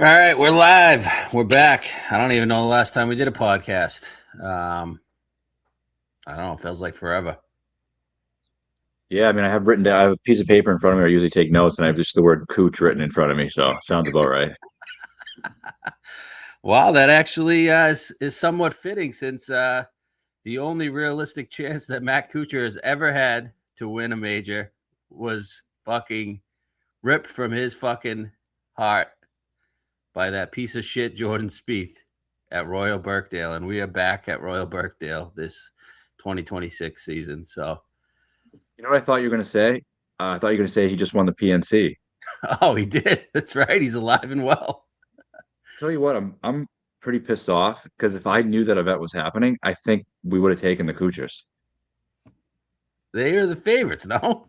All right, we're live. We're back. I don't even know the last time we did a podcast. I don't know. It feels like forever. Yeah, I mean, I have written down, I have a piece of paper in front of me. I usually take notes, and I have just the word "cooch" written in front of me. So sounds about right. Wow, that actually is somewhat fitting since the only realistic chance that Matt Kuchar has ever had to win a major was fucking ripped from his fucking heart by that piece of shit Jordan Spieth at Royal Birkdale, and we are back at Royal Birkdale this 2026 season. So, You know what I thought you were going to say? I thought you were going to say he just won the PNC. oh, he did. That's right. He's alive and well. Tell you what, I'm pretty pissed off because if I knew that event was happening, I think we would have taken the Kuchars. They are the favorites, no?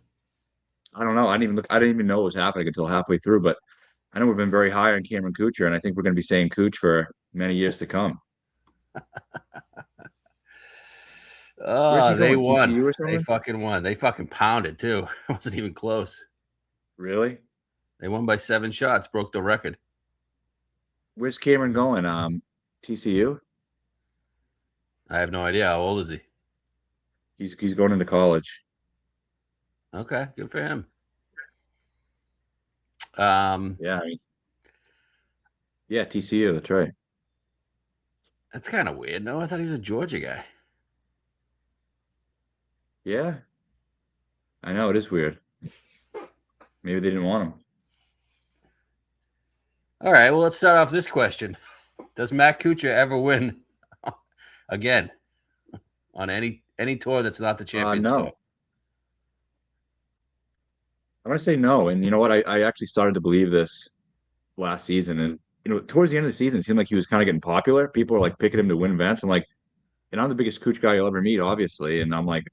I don't know. I didn't even look. I didn't even know it was happening until halfway through. But I know we've been very high on Cameron Kuchar, and I think we're going to be saying Cooch for many years to come. Where's he Oh, they going? won. TCU or They something? fucking won. They fucking pounded too. It wasn't even close. Really? They won by 7 shots, broke the record. Where's Cameron going? TCU? I have no idea. How old is he? He's going into college. Okay, good for him. Yeah, yeah, TCU. That's right. That's kind of weird. No, I thought he was a Georgia guy. Yeah, I know it is weird. Maybe they didn't want him. All right, well, let's start off this question. Does Matt Kuchar ever win again on any tour that's not the Champions No, Tour? I'm gonna say no. And you know what? I actually started to believe this last season, and towards the end of the season, it seemed like he was kind of getting popular. People were like picking him to win events. I'm like, and I'm the biggest Cooch guy you'll ever meet, obviously. And I'm like,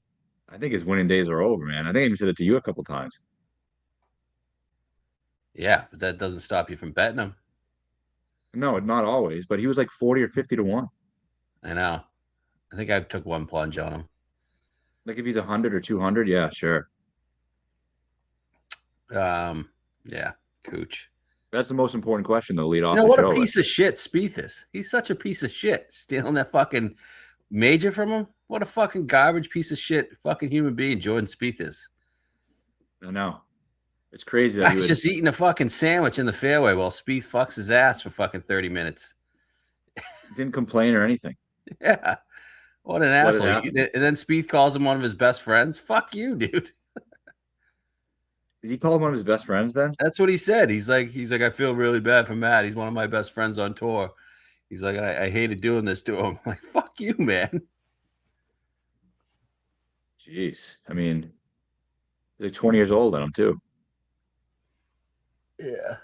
I think his winning days are over, man. I think I even said it to you a couple times. Yeah, but that doesn't stop you from betting him. No, not always, but he was like 40 or 50 to 1. I know. I think I took one plunge on him. Like if he's 100 or 200, yeah, sure. Yeah, Cooch. That's the most important question to lead You off know the what a show with. piece of shit Spieth is. He's such a piece of shit. Stealing that fucking major from him. What a fucking garbage piece of shit fucking human being Jordan Spieth is. I know. It's crazy that he He's would. just eating a fucking sandwich in the fairway while Spieth fucks his ass for fucking 30 minutes. Didn't complain or anything. Yeah. What an Let it asshole. happen. And then Spieth calls him one of his best friends. Fuck you, dude. Did he call him one of his best friends then? That's what he said. He's like, I feel really bad for Matt. He's one of my best friends on tour. He's like, I hated doing this to him. I'm like, fuck you, man. Jeez. I mean, he's like 20 years old on him too. Yeah.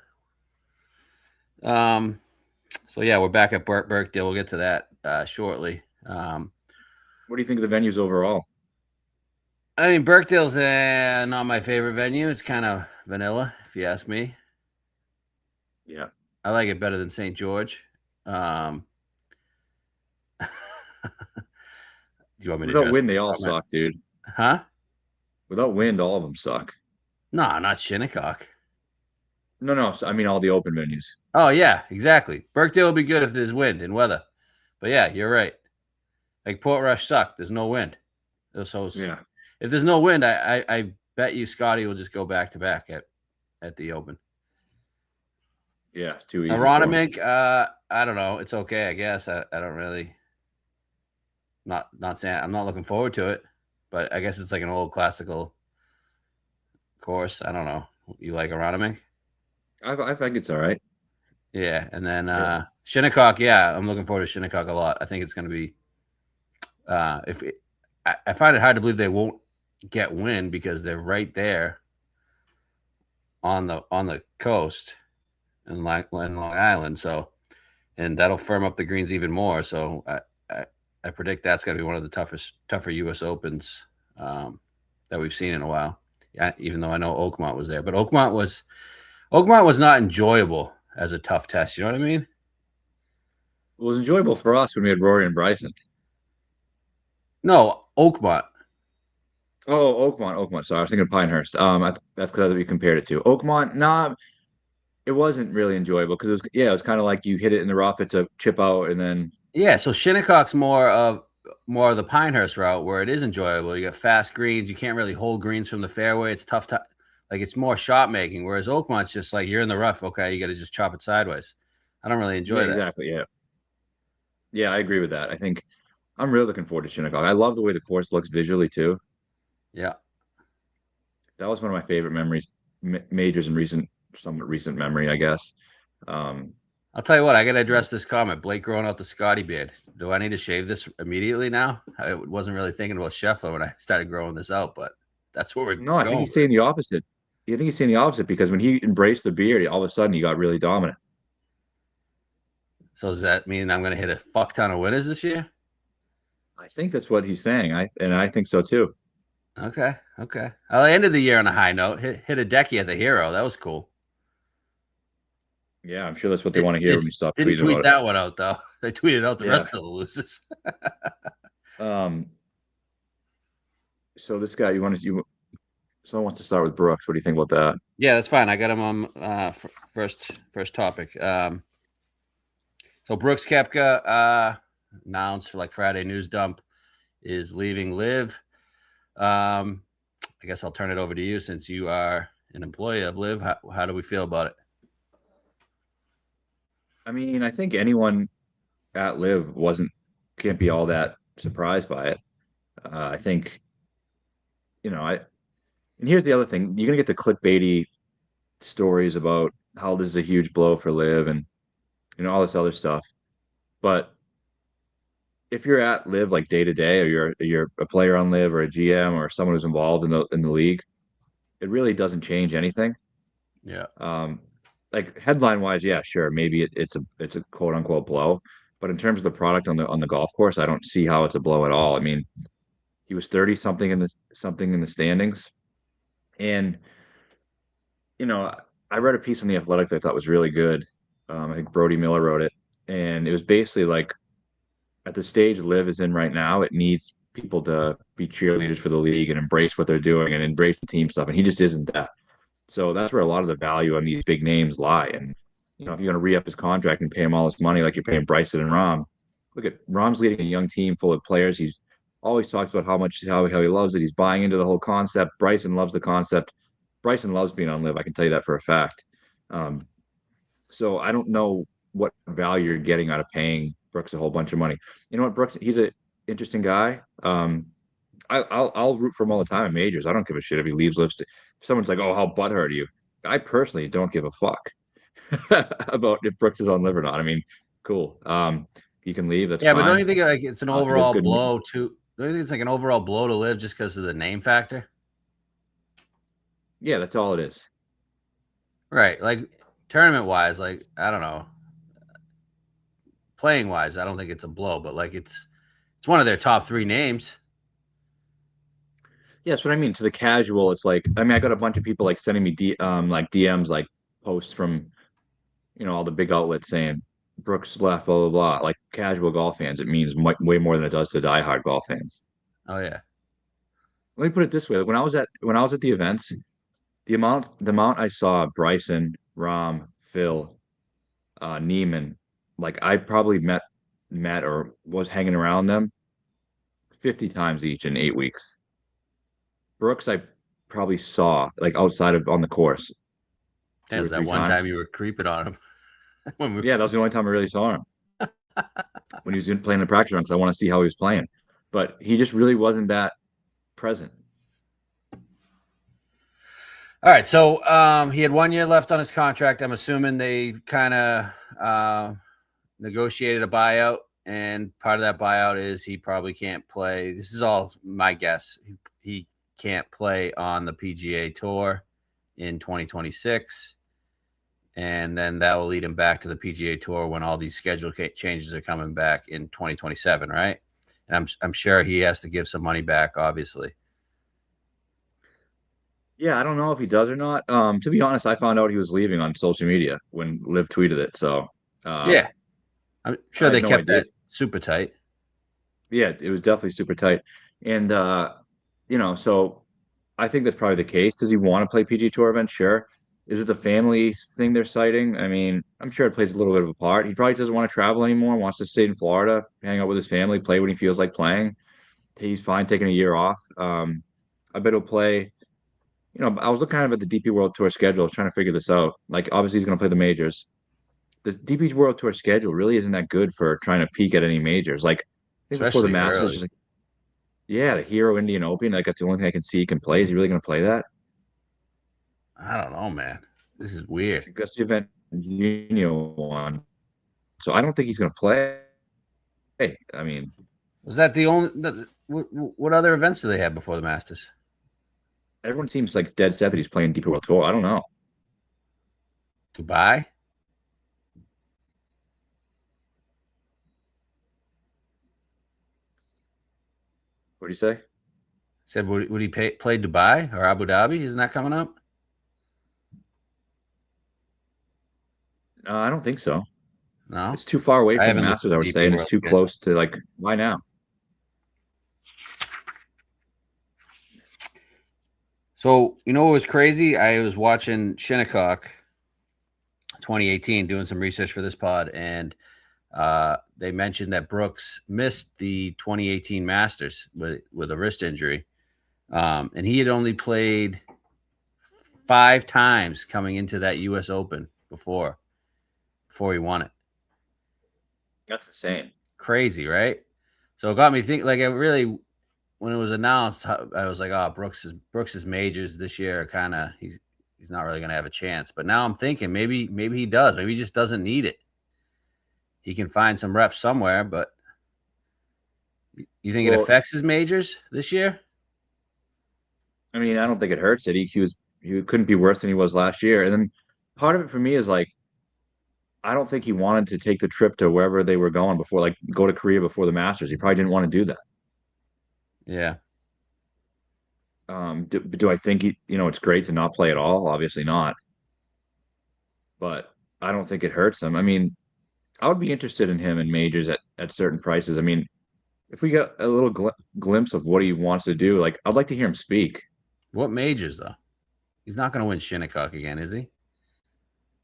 So yeah, we're back at Birkdale. We'll get to that shortly. What do you think of the venues overall? I mean, Birkdale's not my favorite venue. It's kind of vanilla, if you ask me. Yeah. I like it better than St. George. Do you want me to Without address wind, this they all comment? suck, dude. Huh? Without wind, all of them suck. No, not Shinnecock. No, no. I mean, all the open venues. Oh yeah, exactly. Birkdale will be good if there's wind and weather. But yeah, you're right. Like Portrush sucked. There's no wind. So Yeah. if there's no wind, I bet you Scotty will just go back to back at the Open. Yeah. It's too easy. Aronimink, I don't know. It's okay, I guess. I don't really. Not saying I'm not looking forward to it, but I guess it's like an old classical course. I don't know. You like Aronimink? I think it's all right. Yeah, and then Yeah. Shinnecock. Yeah, I'm looking forward to Shinnecock a lot. I think it's going to be. I find it hard to believe they won't get wind because they're right there on the coast in Long Island. So, and that'll firm up the greens even more. So I predict that's going to be one of the tougher U.S. Opens that we've seen in a while. Yeah, even though I know Oakmont was there, but Oakmont was not enjoyable as a tough test. You know what I mean? It was enjoyable for us when we had Rory and Bryson. No, Oakmont. Oh, Oakmont. Sorry, I was thinking of Pinehurst. That's because we compared it to Oakmont. Nah, it wasn't really enjoyable because it was kind of like you hit it in the rough, it's a chip out, and then Yeah, so Shinnecock's more of the Pinehurst route where it is enjoyable. You got fast greens. You can't really hold greens from the fairway. It's tough to like it's more shot making. Whereas Oakmont's just like you're in the rough. Okay, you got to just chop it sideways. I don't really yeah, enjoy that. exactly, yeah, yeah, I agree with that. I think I'm really looking forward to Shinnecock. I love the way the course looks visually too. Yeah, That was one of my favorite memories, majors in somewhat recent memory, I guess. Um, I'll tell you what. I got to address this comment. Blake growing out the Scotty beard. Do I need to shave this immediately now? I wasn't really thinking about Scheffler when I started growing this out, but that's what we're no, I think going he's with. saying the opposite. I think he's saying the opposite because when he embraced the beard, all of a sudden he got really dominant. So does that mean I'm going to hit a fuck ton of winners this year? I think that's what he's saying. I think so too. Okay, okay. I ended the year on a high note. Hit a decky at the Hero. That was cool. Yeah, I'm sure that's what they It, want to hear it when you stop didn't tweeting tweet about it. that one out though. They tweeted out the Yeah. rest of the losers. Um, so this guy, someone wants to start with Brooks. What do you think about that? Yeah, that's fine. I got him on first topic. So Brooks Koepka announced for like Friday news dump is leaving Live. I guess I'll turn it over to you since you are an employee of Live. How do we feel about it? I mean, I think anyone at Live wasn't can't be all that surprised by it. I think, I and here's the other thing. You're gonna get the clickbaity stories about how this is a huge blow for Live and all this other stuff. But if you're at Live like day to day, or you're a player on Live or a GM or someone who's involved in the league, it really doesn't change anything. Yeah. Um, like headline wise, yeah, sure, maybe it's a quote unquote blow, but in terms of the product on the golf course, I don't see how it's a blow at all. I mean, he was 30 something in the standings, and you know, I read a piece on the Athletic that I thought was really good. I think Brody Miller wrote it, and it was basically like at the stage Liv is in right now, it needs people to be cheerleaders for the league and embrace what they're doing and embrace the team stuff, and he just isn't that. So that's where a lot of the value on these big names lie. And if you're going to re-up his contract and pay him all this money like you're paying Bryson and Rom, look at Rom's leading a young team full of players. He's always talks about how he loves it. He's buying into the whole concept. Bryson loves the concept. Bryson loves being on Live. I can tell you that for a fact. Um, so I don't know what value you're getting out of paying Brooks a whole bunch of money. You know what, Brooks? He's an interesting guy. I'll root for him all the time in majors. I don't give a shit if he leaves. Lives. If someone's like, "Oh, how butthurt are you?" I personally don't give a fuck about if Brooks is on Live or not. I mean, cool. He can leave. That's Yeah, but don't fine. you think like it's an He does overall good. blow to? Don't you think it's like an overall blow to Live just because of the name factor? Yeah, that's all it is. Right. Like tournament wise, like I don't know. Playing wise, I don't think it's a blow, but like it's one of their top three names. Yeah, that's what I mean. To the casual, it's like I mean, I got a bunch of people like sending me like DMs, like posts from all the big outlets saying Brooks left, blah blah blah. Like casual golf fans, it means way more than it does to diehard golf fans. Oh yeah. Let me put it this way: like when I was at the events, the amount I saw Bryson, Rom, Phil, Neiman, like I probably met or was hanging around them 50 times each in 8 weeks. Brooks, I probably saw like outside of on the course Yeah, two or is that three one time times. you were creeping on him when we Yeah, that was the only time I really saw him when he was playing the practice round because I want to see how he was playing. But he just really wasn't that present. All right, so he had 1 year left on his contract. I'm assuming they kind of negotiated a buyout, and part of that buyout is he probably can't play. This is all my guess. He can't play on the PGA Tour in 2026, and then that will lead him back to the PGA Tour when all these schedule changes are coming back in 2027, right? And I'm sure he has to give some money back, obviously. Yeah, I don't know if he does or not. To be honest, I found out he was leaving on social media when Liv tweeted it. So uh, Yeah, I'm I sure had they no kept idea. that super tight. Yeah, it was definitely super tight. And so I think that's probably the case. Does he want to play PG Tour events? Sure. Is it the family thing they're citing? I mean, I'm sure it plays a little bit of a part. He probably doesn't want to travel anymore, wants to stay in Florida, hang out with his family, play when he feels like playing. He's fine taking a year off. I bet he'll play. I was looking kind of at the DP World Tour schedule. I was trying to figure this out. Like, obviously, he's going to play the majors. The DP World Tour schedule really isn't that good for trying to peak at any majors. Like, I think before the especially Masters, early. like, yeah, the Hero Indian Open. Like, that's the only thing I can see he can play. Is he really going to play that? I don't know, man. This is weird. That's the event Eugenio won. So I don't think he's going to play. I mean, Was that the only? What other events do they have before the Masters? everyone seems like dead set that he's playing DP World Tour. I don't know. Dubai. What do you say? Said would he play Dubai or Abu Dhabi? Isn't that coming up? I don't think so. No, It's too far away I from the haven't looked Masters, at I the would say, DP and it's World too yet. close to like, why now? So you know what was crazy? I was watching Shinnecock 2018, doing some research for this pod, and they mentioned that Brooks missed the 2018 Masters with a wrist injury, and he had only played 5 times coming into that U.S. Open before he won it. That's insane. Crazy, right? So it got me thinking. Like, it really, when it was announced, I was like, "Oh, Brooks's majors this year are kind of he's not really going to have a chance." But now I'm thinking maybe he does. Maybe he just doesn't need it. He can find some reps somewhere. But you think it Well, affects his majors this year? I mean, I don't think it hurts it. He couldn't be worse than he was last year. And then part of it for me is like, I don't think he wanted to take the trip to wherever they were going before, like go to Korea before the Masters. He probably didn't want to do that. Yeah. Do I think it's great to not play at all? Obviously not. But I don't think it hurts him. I mean, I would be interested in him in majors at certain prices. I mean, if we get a little glimpse of what he wants to do, like I'd like to hear him speak. What majors though? He's not going to win Shinnecock again, is he?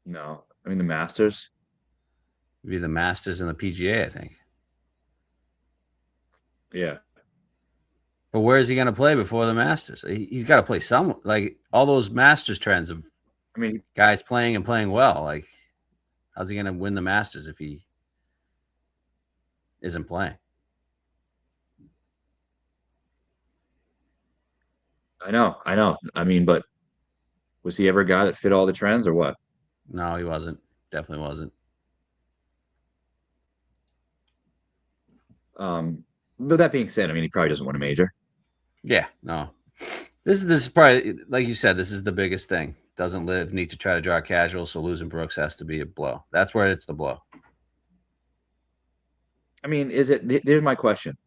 No, I mean the Masters. It'd be the Masters and the PGA, I think. Yeah, But where is he going to play before the Masters? He's got to play some, like all those Masters trends of I mean, guys playing and playing well. Like, how's he going to win the Masters if he isn't playing? I know. I mean, but was he ever a guy that fit all the trends or what? No, he wasn't. Definitely wasn't. But that being said, I mean, he probably doesn't win a major. Yeah, no. This is probably, like you said, this is the biggest thing. Doesn't live, need to try to draw casual, so losing Brooks has to be a blow. That's where it's the blow. I mean, here's my question.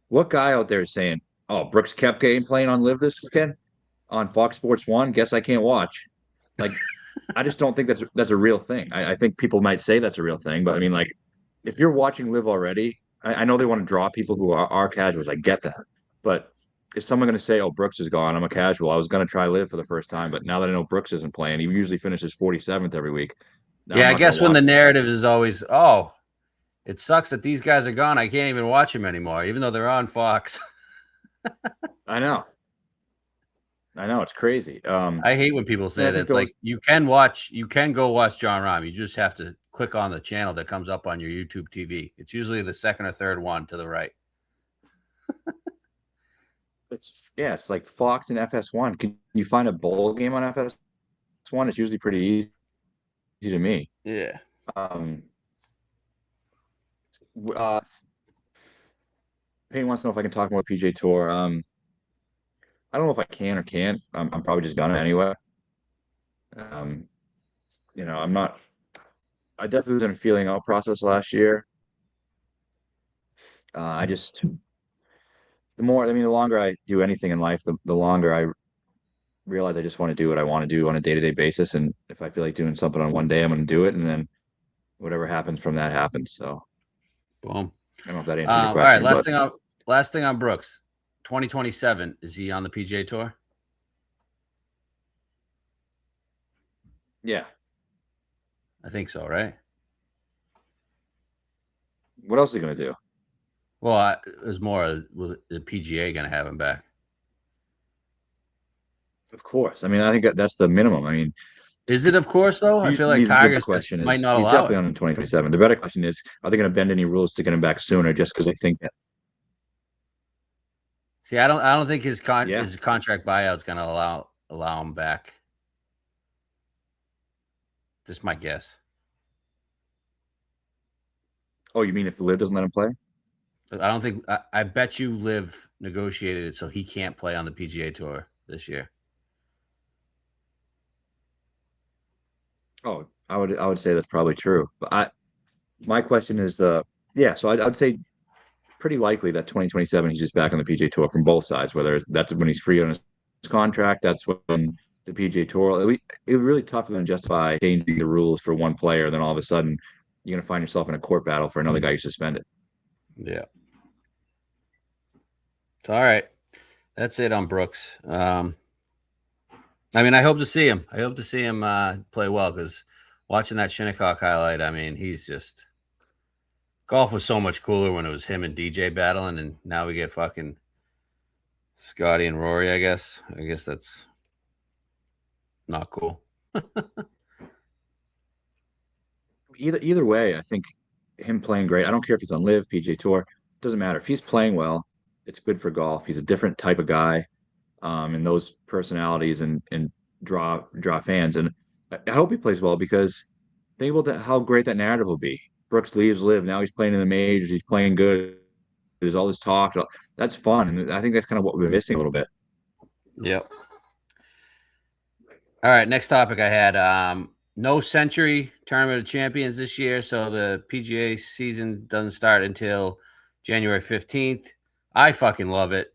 What guy out there is saying, "Oh, Brooks Koepka ain't playing on Live this weekend on Fox Sports One? Guess I can't watch." Like, I just don't think that's a real thing. I think people might say that's a real thing, but I mean, like, if you're watching Live already, I know they want to draw people who are casuals. I get that, but is someone going to say, "Oh, Brooks is gone. I'm a casual. I was going to try Live for the first time, but now that I know Brooks isn't playing, he usually finishes 47th every week. Now I'm Yeah, I not going guess to when watch the him." narrative is always, oh, it sucks that these guys are gone. I can't even watch them anymore, even though they're on Fox. I know. It's crazy. I hate when people And say I that. think It's those, like you can go watch John Rahm. You just have to click on the channel that comes up on your YouTube TV. It's usually the second or third one to the right. it's like Fox and FS1. Can you find a bowl game on FS1? It's usually pretty easy to me. Yeah. Um, uh, Payne wants to know if I can talk more PJ Tour. I don't know if I can or can't. I'm probably just gonna anyway. Um, I'm not. I definitely was in a feeling out process last year. I just the longer I do anything in life, the longer I realize I just want to do what I want to do on a day-to-day basis. And if I feel like doing something on one day, I'm going to do it, and then whatever happens from that happens. So, Boom. I don't know if that answers your All right. question. Last thing on Brooks. 2027. Is he on the PGA Tour? Yeah. I think so, right? What else is he going to do? Well, it was more with the PGA going to have him back. Of course. I mean, I think that's the minimum. I mean, Is it? Of course, though. I feel like the better Tigers just question might is not he's allow definitely it. on in 2027. The better question is, are they going to bend any rules to get him back sooner just because they think that? See, I don't think Yeah. his contract buyout's going to allow him back. Just my guess. Oh, you mean if the Liv doesn't let him play? I don't think. I bet you Liv negotiated it so he can't play on the PGA Tour this year. Oh, I would say that's probably true. But my question is the yeah. So I'd say pretty likely that 2027 he's just back on the PGA Tour from both sides. Whether that's when he's free on his contract, that's when the PGA Tour. It would really tough for them to justify changing the rules for one player. Then all of a sudden, you're going to find yourself in a court battle for another guy you suspended. Yeah. So, all right. That's it on Brooks. I mean, I hope to see him. I hope to see him play well because watching that Shinnecock highlight, I mean, he's just golf was so much cooler when it was him and DJ battling, and now we get fucking Scotty and Rory. I guess that's not cool. Either way, I think him playing great. I don't care if he's on Live, PGA Tour, doesn't matter. If he's playing well, it's good for golf. He's a different type of guy, and those personalities and draw fans. And I hope he plays well because think about that, how great that narrative will be. Brooks leaves Live. Now he's playing in the majors. He's playing good. There's all this talk. That's fun, and I think that's kind of what we're missing a little bit. Yep. All right, next topic I had no Century Tournament of Champions this year, so the PGA season doesn't start until January 15th. I fucking love it.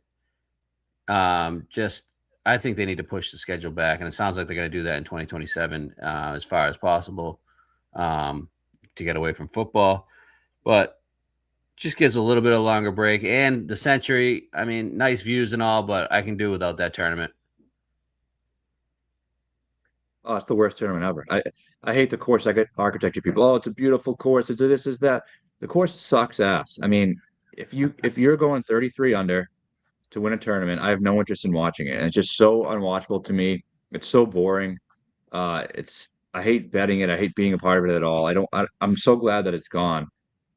Just I think they need to push the schedule back, and it sounds like they're going to do that in 2027 as far as possible to get away from football. But just gives a little bit of longer break. And the Century, I mean, nice views and all, but I can do without that tournament. Oh, it's the worst tournament ever. I hate the course. I get architecture people. Oh, it's a beautiful course. It's a, this is that. The course sucks ass. I mean, if you're going 33 under to win a tournament, I have no interest in watching it. And it's just so unwatchable to me. It's so boring. I hate betting it. I hate being a part of it at all. I'm so glad that it's gone.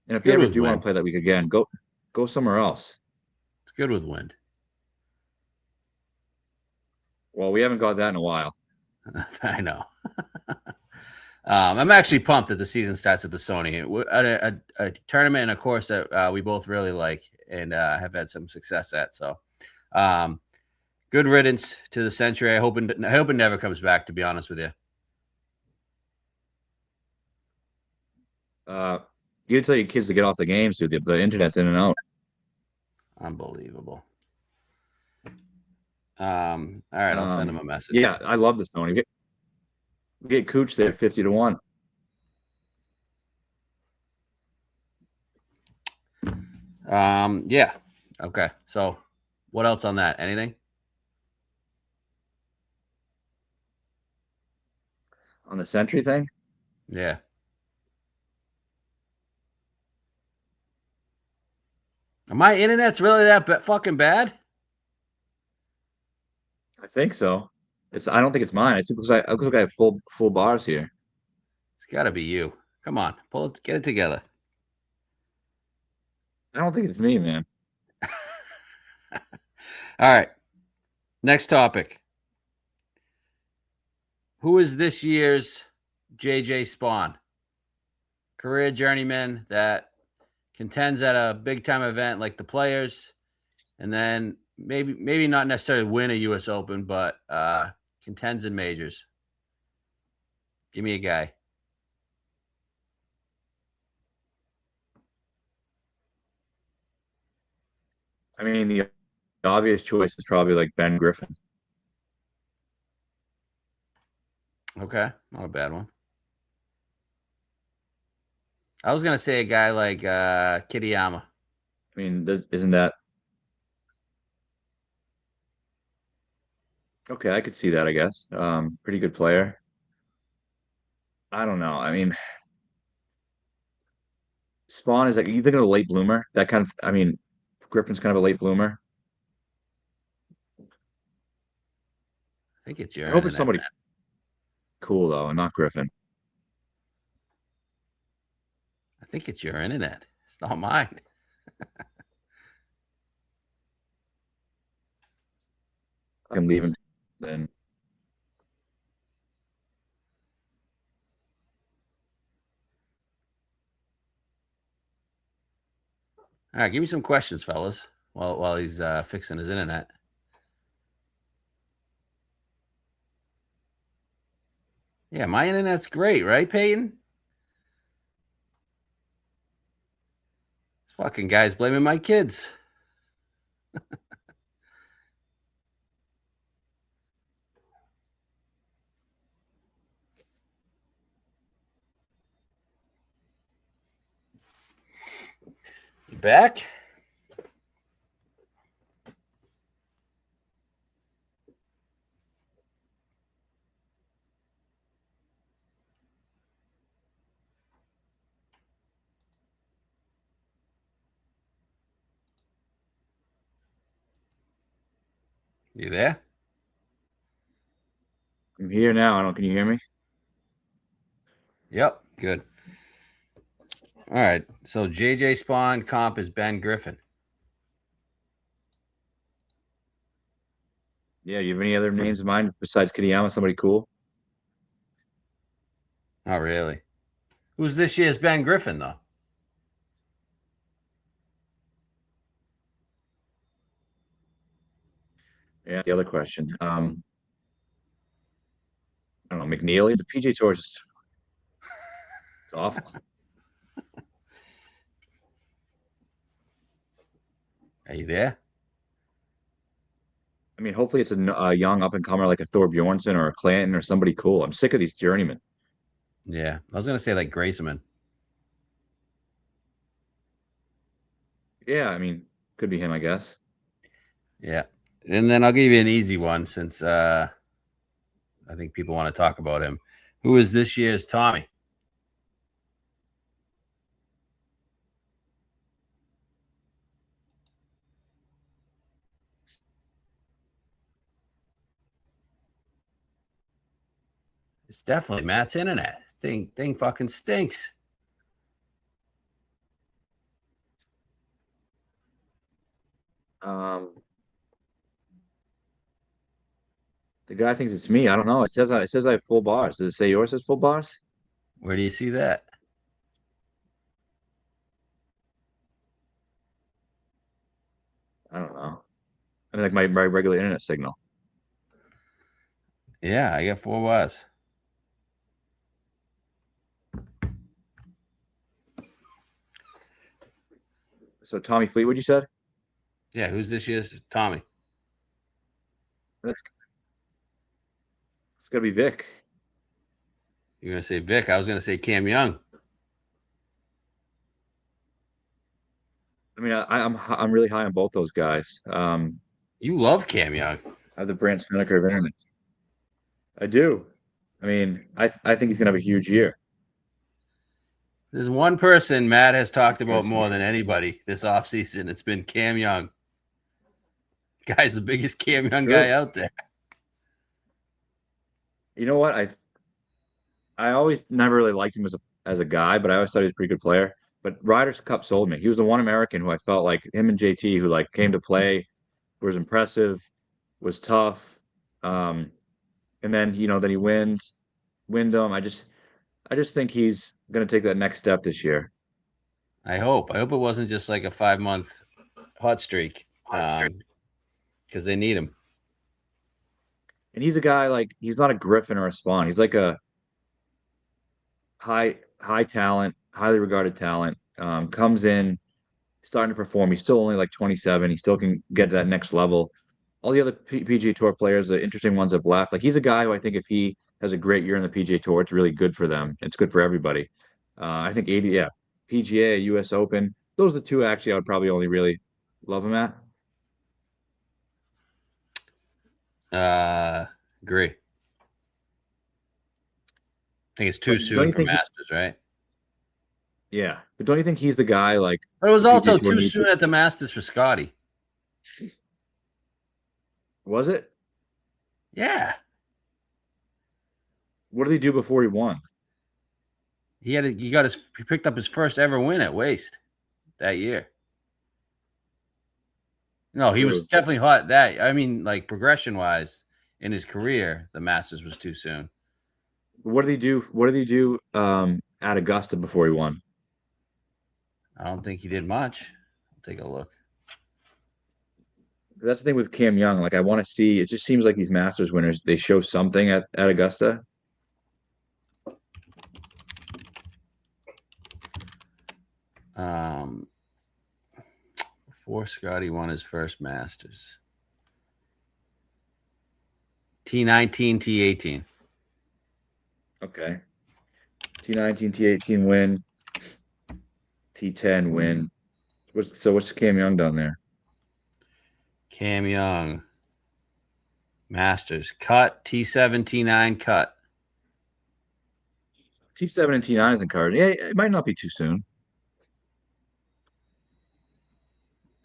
And It's if they good ever with do want to wind. play that week again, go somewhere else. It's good with wind. Well, we haven't got that in a while. I know. I'm actually pumped that the season starts at the Sony. A tournament and a course that we both really like and have had some success at. So, good riddance to the Century. I hope it never comes back. To be honest with you, Uh, you tell your kids to get off the games, dude. The internet's in and out. unbelievable. All right, I'll send him a message. Yeah, I love this Sony. We get Cooch there 50-1. Yeah. Okay. So, what else on that? Anything? On the Century thing. Yeah. My internet's really that fucking bad? I think so. I don't think it's mine. It looks like I have full bars here. It's got to be you. Come on, get it together. I don't think it's me, man. All right. Next topic. Who is this year's JJ Spawn? Career journeyman that contends at a big time event like the Players, and then maybe not necessarily win a U.S. Open, but contends in majors. Give me a guy. I mean, the obvious choice is probably like Ben Griffin. Okay, not a bad one. I was gonna say a guy like Kitayama. I mean, isn't that okay? I could see that, I guess. Pretty good player. I don't know. I mean, Spawn is like you think of a late bloomer. That kind of. I mean, Griffin's kind of a late bloomer. I think it's your I hope it's internet, somebody man. cool though, and not Griffin. I think it's your internet. It's not mine. I'm leaving. Then All right, give me some questions, fellas, while he's fixing his internet. Yeah, my internet's great, right, Peyton? This fucking guy's blaming my kids. You back? You there? I'm here now. I don't. Can you hear me? Yep, good. All right. So JJ Spawn comp is Ben Griffin. Yeah. You have any other names in mind besides Kitayama? Somebody cool? Oh, really? Who's this year's Ben Griffin, though? Yeah. The other question. I don't know. McNeely. The PJ Tour is just awful. Are you there? I mean, hopefully it's a young up and comer like a Thor Bjornsson or a Clanton or somebody cool. I'm sick of these journeymen. Yeah, I was gonna say like Graceman. Yeah, I mean, could be him, I guess. Yeah, and then I'll give you an easy one since I think people want to talk about him. Who is this year's Tommy? It's definitely Matt's internet. Thing fucking stinks. Um, the guy thinks it's me. I don't know. It says I have full bars. Does it say yours has full bars? Where do you see that? I don't know. I mean, like my regular internet signal. Yeah, I got 4 bars. So Tommy Fleetwood, you said? Yeah, who's this year's Tommy? That's it's gotta be Vic. You're gonna say Vic. I was gonna say Cam Young. I mean, I'm really high on both those guys. You love Cam Young. I have the Brant Snedeker of internet. I do. I mean, I think he's gonna have a huge year. There's one person Matt has talked about Yes. more than anybody this offseason. It's been Cam Young. Guy's the biggest Cam Young guy out there. You know what? I always never really liked him as a guy, but I always thought he was a pretty good player. But Ryder's Cup sold me. He was the one American who I felt like him and JT who like came to play, was impressive, was tough. Um, and then then he wins Wyndham. I just think he's gonna take that next step this year. I hope. I hope it wasn't just like a 5 month hot streak. Because they need him. And he's a guy like he's not a Griffin or a Spawn. He's like a high talent, highly regarded talent. Comes in, starting to perform. He's still only like 27. He still can get to that next level. All the other PGA Tour players, the interesting ones have left. Like he's a guy who I think if he has a great year in the PGA Tour, it's really good for them. It's good for everybody. I think 80, yeah, PGA, US Open. Those are the two actually I would probably only really love him at. Agree. think it's too But don't soon you for think? Masters, right? Yeah, but don't you think he's the guy like But it was the PGA also Tour too needs? soon at the Masters for Scotty. Was it? Yeah, What did he do before he won? he picked up his first ever win at Waste that year. No, he was True. definitely hot. I mean, like progression wise in his career, the Masters was too soon. What did he do? What did he do at Augusta before he won? I don't think he did much. I'll take a look. That's the thing with Cam Young. Like I want to see. It just seems like these Masters winners they show something at Augusta. Before Scotty won his first Masters, T19, T18. Okay. T19, T18 win, T10 win. What's Cam Young done there? Cam Young, Masters cut, T7, T9 cut. T7 and T9 is encouraging. Yeah, it might not be too soon.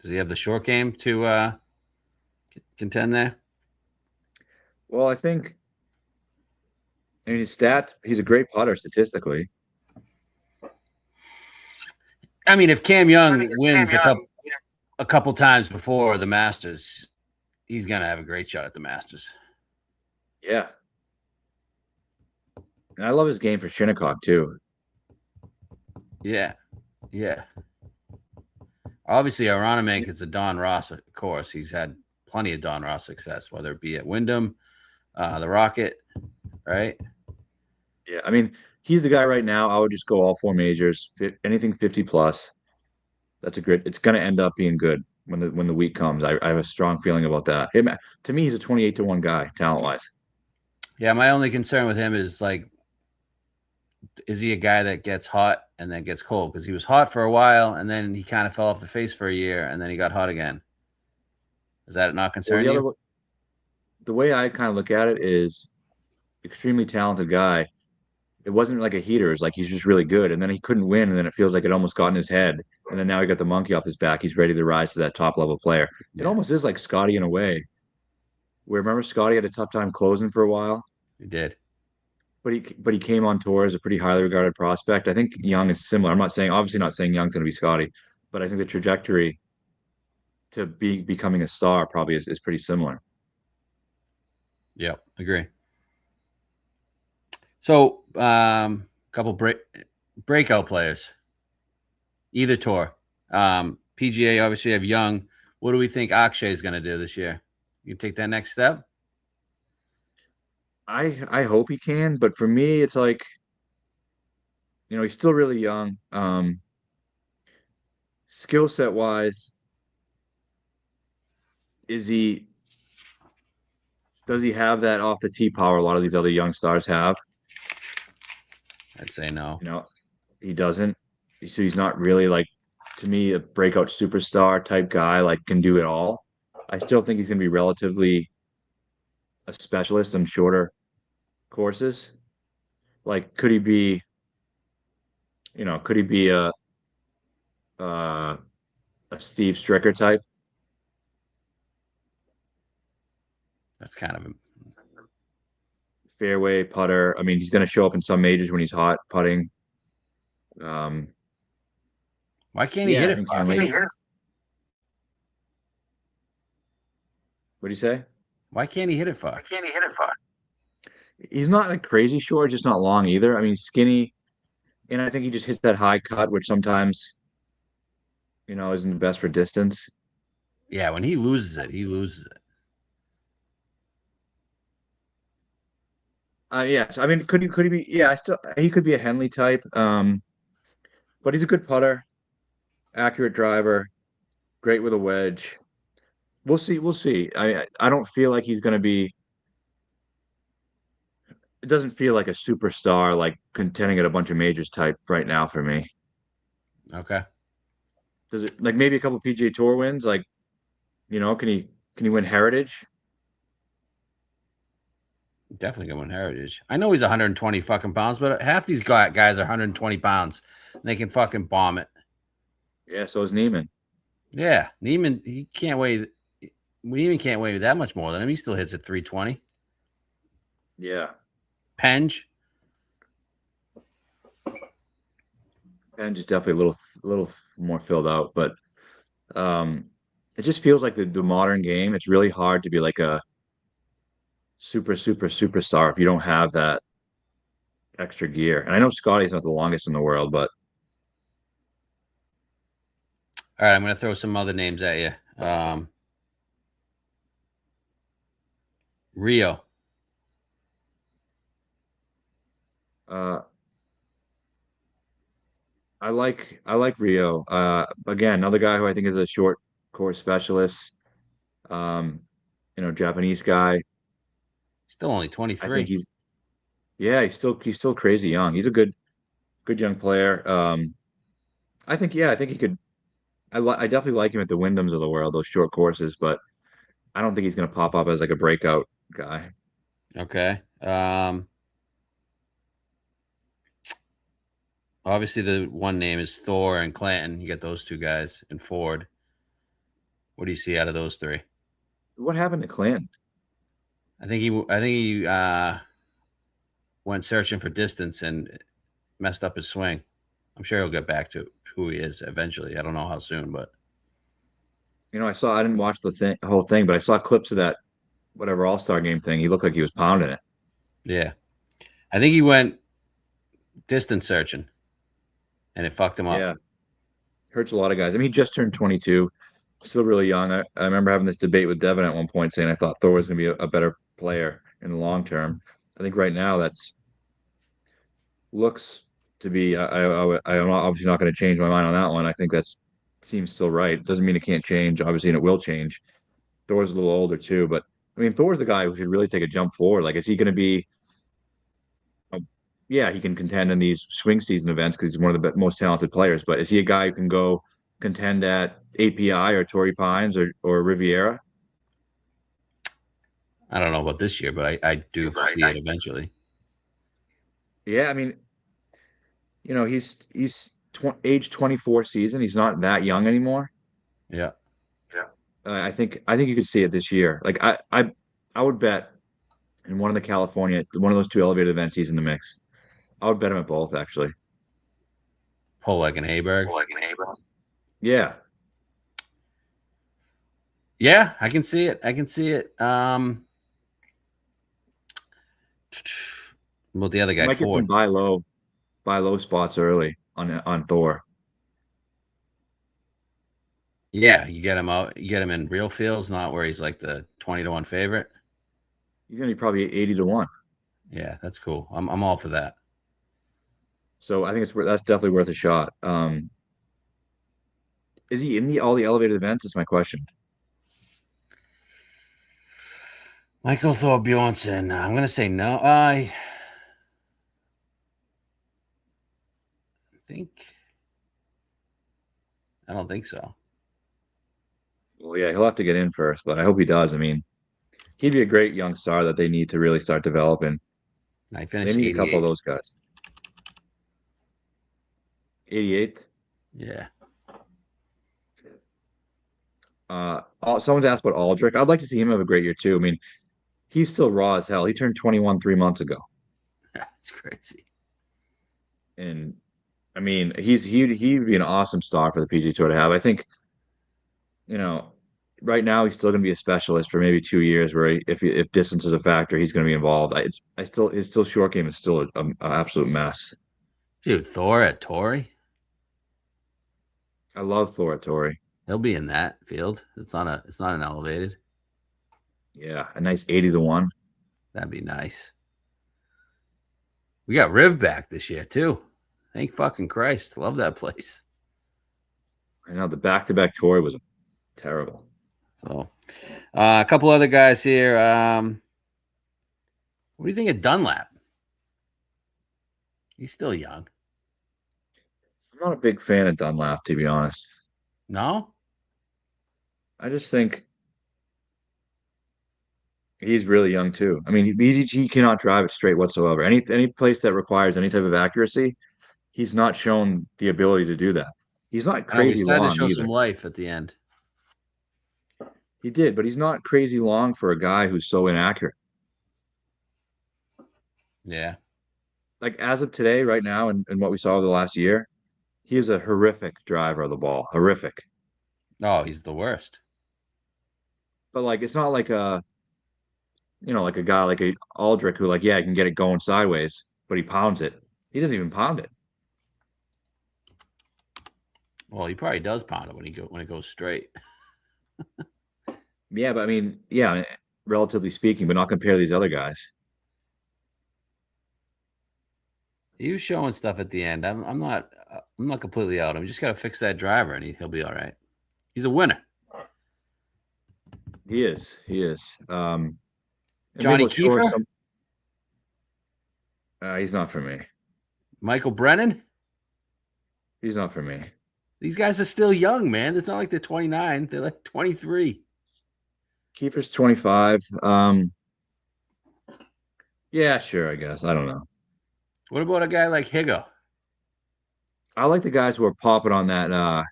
Does he have the short game to contend there? Well, I mean, his stats, he's a great putter statistically. I mean, if Cam Young wins a couple times before the Masters, he's gonna have a great shot at the Masters. Yeah. And I love his game for Shinnecock too. Yeah, yeah. Obviously, Aronimink is a Don Ross, of course. He's had plenty of Don Ross success, whether it be at Wyndham, the Rocket, right? Yeah. I mean, he's the guy right now. I would just go all four majors, anything 50 plus. That's a great, it's going to end up being good when the week comes. I have a strong feeling about that. To me, he's a 28-1 guy, talent wise. Yeah, my only concern with him is like, is he a guy that gets hot and then gets cold? Because he was hot for a while and then he kind of fell off the face for a year and then he got hot again. Does that not Well, concern you? the way I kind of look at it is extremely talented guy. It wasn't like a heater. It's like he's just really good. And then he couldn't win. And then it feels like it almost got in his head. And then now he got the monkey off his back. He's ready to rise to that top level player. It Yeah, almost is like Scotty in a way, where remember Scotty had a tough time closing for a while, he did. but he came on tour as a pretty highly regarded prospect. I think Young is similar. I'm not saying obviously not saying Young's going to be Scotty, but I think the trajectory to becoming a star probably is pretty similar. Yep, agree. So, couple breakout players, either tour. PGA obviously have Young. What do we think Akshay is going to do this year? You take that next step? I hope he can, but for me, it's like, he's still really young. Skill set wise, is he does he have that off the tee power a lot of these other young stars have? I'd say no. He doesn't. So he's not really like to me a breakout superstar type guy, like can do it all. I still think he's gonna be relatively a specialist on shorter courses. Like could he be uh, a Steve Stricker type? That's kind of Fairway putter. I mean, he's going to show up in some majors when he's hot putting. why can't he Yeah, hit I it think far? What do you say? Why can't he hit it far? He's not like crazy short, just not long either. I mean, skinny, and I think he just hits that high cut, which sometimes, isn't the best for distance. Yeah, when he loses it, he loses it. Yes, I mean, could he be? Yeah, he could be a Henley type. But he's a good putter, accurate driver, great with a wedge. We'll see. We'll see. I don't feel like he's going to be. It doesn't feel like a superstar, like contending at a bunch of majors type right now for me. Okay. Does it like maybe a couple PGA Tour wins? Like, can he win Heritage? Definitely going to win Heritage. I know he's 120 fucking pounds, but half these guys are 120 pounds. And they can fucking bomb it. Yeah, so is Neiman. Yeah, Neiman, he can't weigh. Neiman can't weigh that much more than him. He still hits at 320. Yeah. Penge. Penge is definitely a little more filled out, but it just feels like the modern game. It's really hard to be like a superstar if you don't have that extra gear. And I know Scotty's not the longest in the world, but All right, I'm going to throw some other names at you. Rio. uh, I like Rio. Again, another guy who I think is a short course specialist. Um, Japanese guy. Still only I think 23. he's still crazy young. He's a good young player. I think he could. I definitely like him at the Wyndhams of the world, those short courses, but I don't think he's going to pop up as like a breakout guy. Okay. Obviously, the one name is Thor and Clanton. You get those two guys and Ford. What do you see out of those three? What happened to Clinton? I think he went searching for distance and messed up his swing. I'm sure he'll get back to who he is eventually. I don't know how soon, but I didn't watch the whole thing, but I saw clips of that whatever All-Star game thing. He looked like he was pounding it. yeah, I think he went distance searching, and it fucked him up. Yeah, hurts a lot of guys. I mean, he just turned 22, still really young. I remember having this debate with Devin at one point saying I thought Thor was going to be a better player in the long term. I think right now that's looks to be. I'm obviously not going to change my mind on that one. I think that's seems still right. Doesn't mean it can't change, obviously, and it will change. Thor's a little older too, but I mean, Thor's the guy who should really take a jump forward. Like, is he going to be? Yeah, he can contend in these swing season events because he's one of the most talented players. But is he a guy who can go contend at API or Torrey Pines or Riviera? I don't know about this year, but I do see it eventually. Yeah, I mean, he's age 24 season. He's not that young anymore. Yeah. Yeah. I think you could see it this year. Like I would bet in one of the California, one of those two elevated events, he's in the mix. I would bet him at both, actually. Polek and Haberg. Yeah. Yeah, I can see it. I can see it. Well, the other You guy, might get Ford. some buy low spots early on Thor. Yeah, you get him out. You get him in real fields, not where he's like the 20-1 favorite. He's gonna be probably 80-1. Yeah, that's cool. I'm all for that. So I think that's definitely worth a shot. Is he in all the elevated events? Is my question. Michael Thor Bjornsson. I'm gonna say no. Think. I don't think so. Well, yeah, he'll have to get in first, but I hope he does. I mean, he'd be a great young star that they need to really start developing. I They finished need a couple of 88th. those guys. 88th. Yeah. Someone's asked about Aldrich. I'd like to see him have a great year too. I mean, he's still raw as hell. He turned 21 3 months ago, That's crazy. and I mean, he'd be an awesome star for the PG Tour to have. I think, you know, right now he's still going to be a specialist for maybe 2 years. Where if distance is a factor, he's going to be involved. I still his still short game is still an absolute mess. Dude, Thor at Torrey. I love Thor at Torrey. He'll be in that field. It's not an elevated. Yeah, a nice 80-1. That'd be nice. We got Riv back this year too. Thank fucking Christ. Love that place. I know the back-to-back Torrey was terrible. So a couple other guys here. What do you think of Dunlap? He's still young. I'm not a big fan of Dunlap, to be honest. No? I just think He's really young too. I mean, he cannot drive it straight whatsoever. Any place that requires any type of accuracy, he's not shown the ability to do that. He's not I know, but he crazy started to long show some either. life at the end. He did, but he's not crazy long for a guy who's so inaccurate. Yeah. Like as of today, right now, and what we saw over the last year, he is a horrific driver of the ball. Horrific. Oh, he's the worst. But like it's not like like a guy like a Aldrich who like, yeah, he can get it going sideways, but he pounds it. He doesn't even pound it. Well, he probably does pound it when it goes straight. Yeah, but I mean, yeah, relatively speaking, but not compare to these other guys. He was showing stuff at the end. I'm not completely out. I'm just got to fix that driver, and he'll be all right. He's a winner. He is. He is. And maybe Johnny we'll score Kiefer, some. He's not for me. Michael Brennan. He's not for me. These guys are still young, man. It's not like they're 29. They're like 23. Kiefer's 25. Yeah, sure, I guess. I don't know. What about a guy like Higo? I like the guys who are popping on that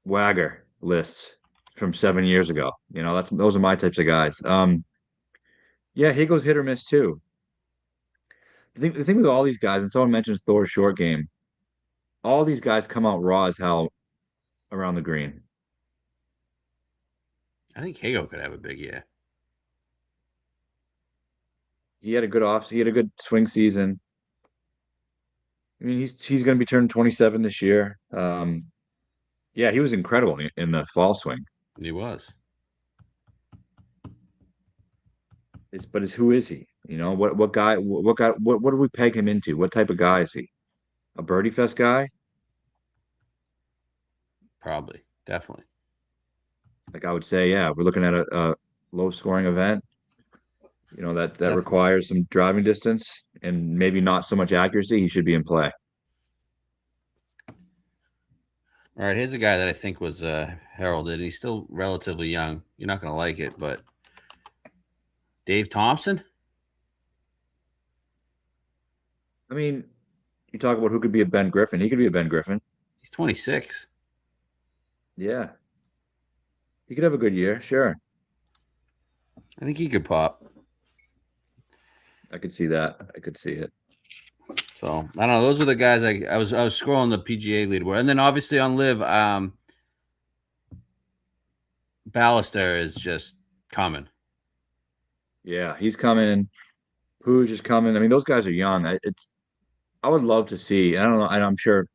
Wagger lists from 7 years ago. Those are my types of guys. Yeah, he goes hit or miss too. The thing with all these guys, and someone mentions Thor's short game, all these guys come out raw as hell around the green. I think Higo could have a big year. He had a good swing season. I mean, he's going to be turning 27 this year. Yeah, he was incredible in the fall swing. He was. But who is he? What do we peg him into? What type of guy is he? A birdie fest guy? Probably. Definitely. Like I would say, yeah, if we're looking at a low scoring event, that Definitely. requires some driving distance and maybe not so much accuracy, he should be in play. All right. Here's a guy that I think was heralded. He's still relatively young. You're not going to like it, but Dave Thompson. I mean, you talk about who could be a Ben Griffin. He could be a Ben Griffin. He's 26. Yeah. He could have a good year, sure. I think he could pop. I could see that. I could see it. So I don't know. Those were the guys I was scrolling the PGA leaderboard, and then obviously on Live, Ballister is just coming. Yeah, he's coming. Puig is coming. I mean, those guys are young. I would love to see. I don't know. And I'm sure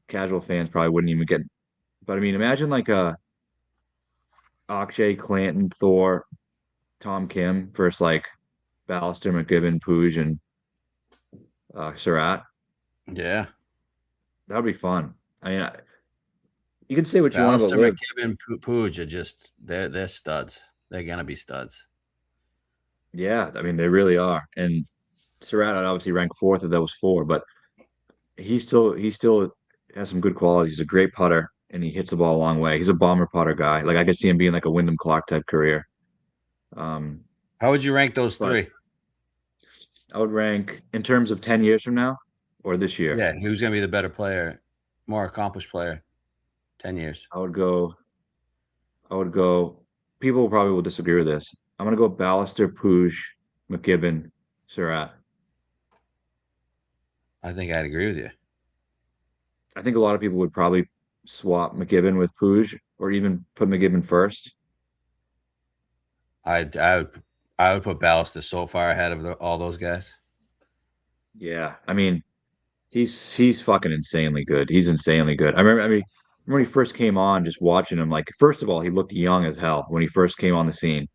casual fans probably wouldn't even get. But I mean, imagine like a Akshay, Clanton, Thor, Tom Kim versus like Ballister, McGibbon, Puig, and Surratt. Yeah. That would be fun. I mean, you can say what you want Ballister, about Liv. McKibben, Puig are just they're studs. They're gonna be studs. Yeah, I mean they really are. And Surratt I'd obviously rank fourth of those four, but he still has some good qualities. He's a great putter and he hits the ball a long way. He's a bomber putter guy. Like I could see him being like a Wyndham Clark type career. Um, How would you rank those but three? I would rank in terms of 10 years from now or this year. Yeah, who's gonna be the better player, more accomplished player? 10 years. I would go. People probably will disagree with this. I'm gonna go Ballister, Puig, McGibbon, Surratt. I think I'd agree with you. I think a lot of people would probably swap McGibbon with Puig or even put McGibbon first. I'd I would I would put Ballister so far ahead of all those guys. Yeah, I mean, he's fucking insanely good. He's insanely good. I mean, when he first came on, just watching him, like first of all, he looked young as hell when he first came on the scene.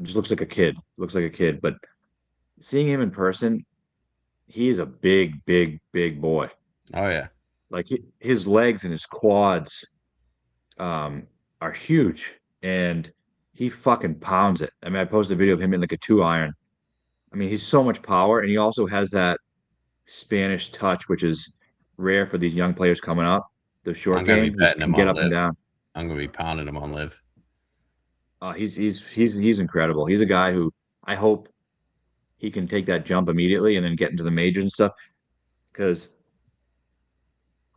Just looks like a kid. Looks like a kid. But seeing him in person, he is a big, big, big boy. Oh yeah. Like his legs and his quads are huge, and he fucking pounds it. I mean, I posted a video of him in like a 2 iron. I mean, he's so much power, and he also has that Spanish touch, which is rare for these young players coming up. The I'm short gonna be game, he betting can him get on up and Live. down. I'm gonna be pounding him on Live. He's incredible. He's a guy who I hope he can take that jump immediately and then get into the majors and stuff. Because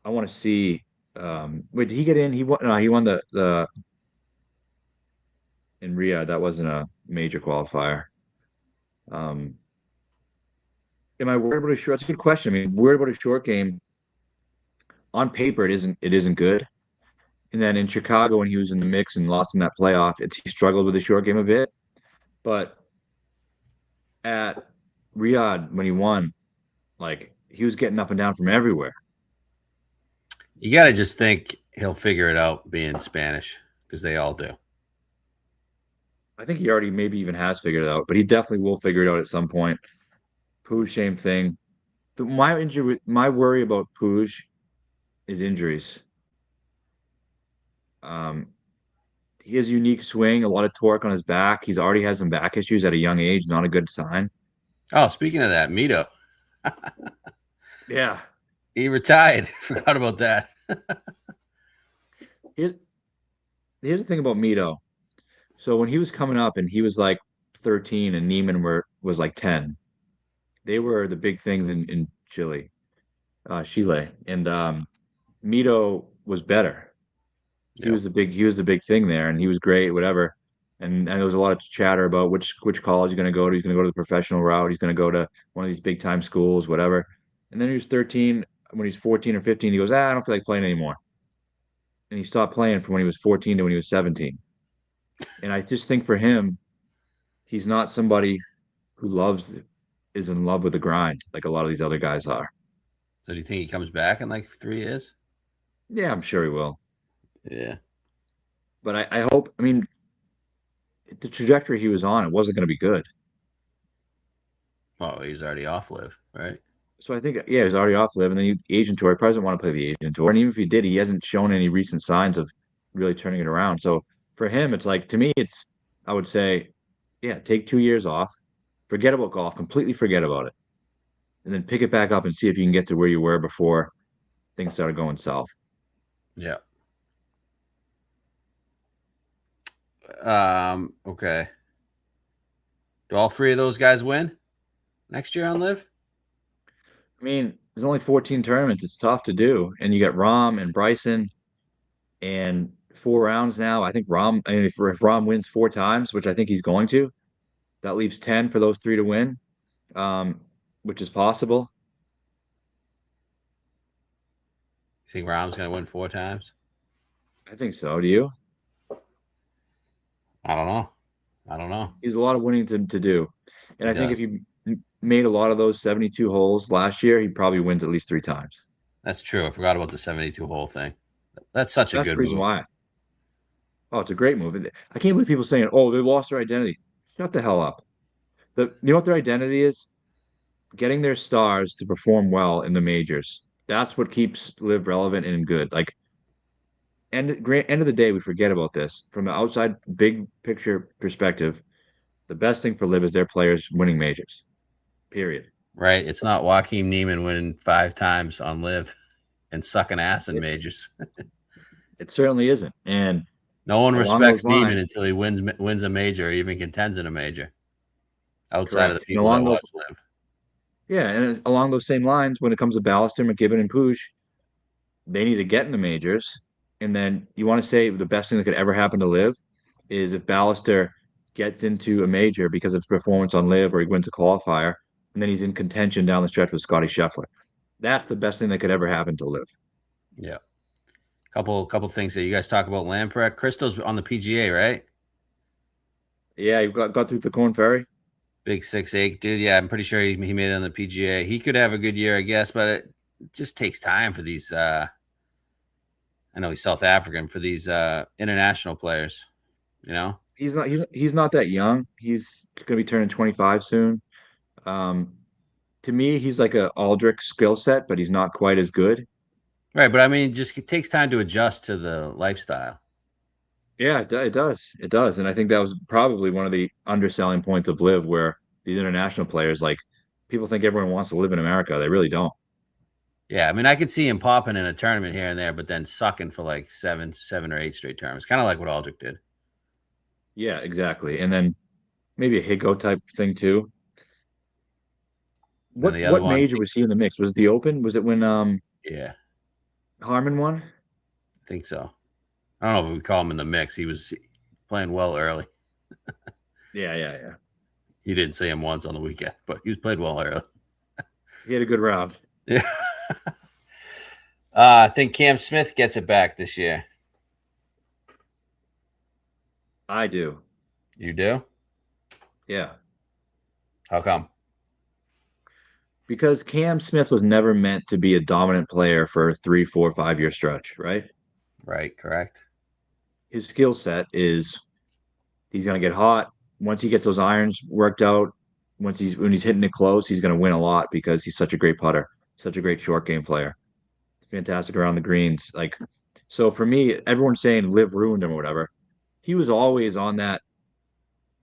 I want to see. Wait, did he get in? He won. No, he won the in Riyadh. That wasn't a major qualifier. Um, am I worried about his short? That's a good question. I mean, worried about his short game. On paper, it isn't good. And then in Chicago, when he was in the mix and lost in that playoff, he struggled with the short game a bit. But at Riyadh, when he won, like he was getting up and down from everywhere. You got to just think he'll figure it out being Spanish because they all do. I think he already maybe even has figured it out, but he definitely will figure it out at some point. Puig, same thing. My worry about Puig is injuries. Um, he has a unique swing, a lot of torque on his back. He's already had some back issues at a young age, not a good sign. Oh, speaking of that, Mito, Yeah. he retired. Forgot about that. Here's, here's the thing about Mito. So when he was coming up and he was like 13 and was like 10, they were the big things in Chile. And Mito was better. Yep. He was the big thing there, and he was great, whatever. And there was a lot of chatter about which college he's going to go to. He's going to go to the professional route. He's going to go to one of these big time schools, whatever. And then he was 13. When he's 14 or 15, he goes, I don't feel like playing anymore. And he stopped playing from when he was 14 to when he was 17. And I just think for him, he's not somebody who is in love with the grind like a lot of these other guys are. So do you think he comes back in like 3 years? Yeah, I'm sure he will. Yeah. But I hope, I mean, the trajectory he was on, it wasn't going to be good. Oh, he's already off live, right? So I think, yeah, he's already off live, and then the Asian tour. He probably doesn't want to play the Asian tour, and even if he did, he hasn't shown any recent signs of really turning it around. So for him, it's like to me, I would say, yeah, take 2 years off, forget about golf, completely forget about it, and then pick it back up and see if you can get to where you were before things started going south. Yeah. Okay. Do all three of those guys win next year on live? I mean, there's only 14 tournaments. It's tough to do, and you got Rom and Bryson, and 4 rounds now. I think Rom. I mean, if Rom wins 4 times, which I think he's going to, that leaves 10 for those three to win, um, which is possible. You think Rahm's going to win 4 times? I think so. Do you? I don't know. I don't know. He's a lot of winning to do, and He I think if does. he made a lot of those 72 holes last year, he probably wins at least 3 times. That's true. I forgot about the 72 hole thing. That's such a That's good the reason move. why. Oh, it's a great move. I can't believe people saying, "Oh, they lost their identity." Shut the hell up. You know what their identity is? Getting their stars to perform well in the majors. That's what keeps Live relevant and good. Like end of the day, we forget about this from the outside big picture perspective. The best thing for Live is their players winning majors. Period. Right? It's not Joaquin Neiman winning 5 times on live and sucking ass in It, majors. it certainly isn't. And No one along those respects Neiman lines, until he wins a major or even contends in a major outside of the correct. And people that along those, watch live. yeah, and along those same lines, when it comes to Ballister, McKibben, and Pooch, they need to get in the majors. And then you want to say the best thing that could ever happen to Live is if Ballister gets into a major because of his performance on Live or he wins a qualifier, and then he's in contention down the stretch with Scotty Scheffler. That's the best thing that could ever happen to Live. Yeah. Couple things that you guys talk about Lamprecht. Christo's on the PGA, right? Yeah, you got through the Corn Ferry. Big 6'8" dude. Yeah, I'm pretty sure he made it on the PGA. He could have a good year, I guess, but it just takes time for these. I know he's South African, for these international players. You know, He's not that young. He's gonna be turning 25 soon. Um, to me, he's like a Aldrich skill set, but he's not quite as good. right? But I mean, just it takes time to adjust to the lifestyle. Yeah, it does. It does. And I think that was probably one of the underselling points of Live, where these international players, like people think everyone wants to live in America. They really don't. Yeah, I mean, I could see him popping in a tournament here and there, but then sucking for like seven or eight straight tournaments, kind of like what Aldrich did. Yeah, exactly. And then maybe a Higo type thing too. And then What the other what one, major was he in the mix? Was it the Open? Was it when yeah, Harmon won? I think so. I don't know if we call him in the mix. He was playing well early. Yeah, yeah, yeah. You didn't see him once on the weekend, but he was played well early. He had a good round. Yeah. I think Cam Smith gets it back this year. I do. You do? Yeah. How come? Because Cam Smith was never meant to be a dominant player for a 3, 4, 5 year stretch, right? Right, correct. His skill set is he's gonna get hot. Once he gets those irons worked out, when he's hitting it close, he's gonna win a lot because he's such a great putter, such a great short game player. Fantastic around the greens. Like so for me, everyone's saying Liv ruined him or whatever. He was always on that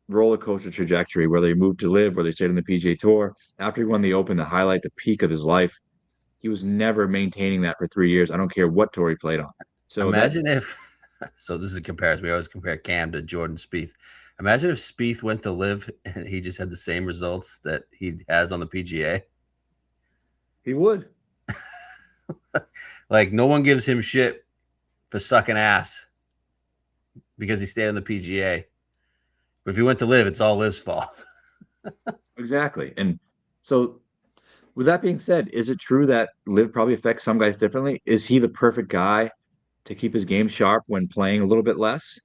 roller coaster trajectory where they moved to Live, where they stayed on the PGA Tour. After he won the Open, the highlight, the peak of his life, he was never maintaining that for 3 years. I don't care what tour he played on. So that Imagine if, so this is a comparison. We always compare Cam to Jordan Spieth. Imagine if Spieth went to Live and he just had the same results that he has on the PGA. he would. Like no one gives him shit for sucking ass because he stayed on the PGA. But if he went to Live, it's all Liv's fault. Exactly. And so with that being said, is it true that Live probably affects some guys differently? Is he the perfect guy to keep his game sharp when playing a little bit less?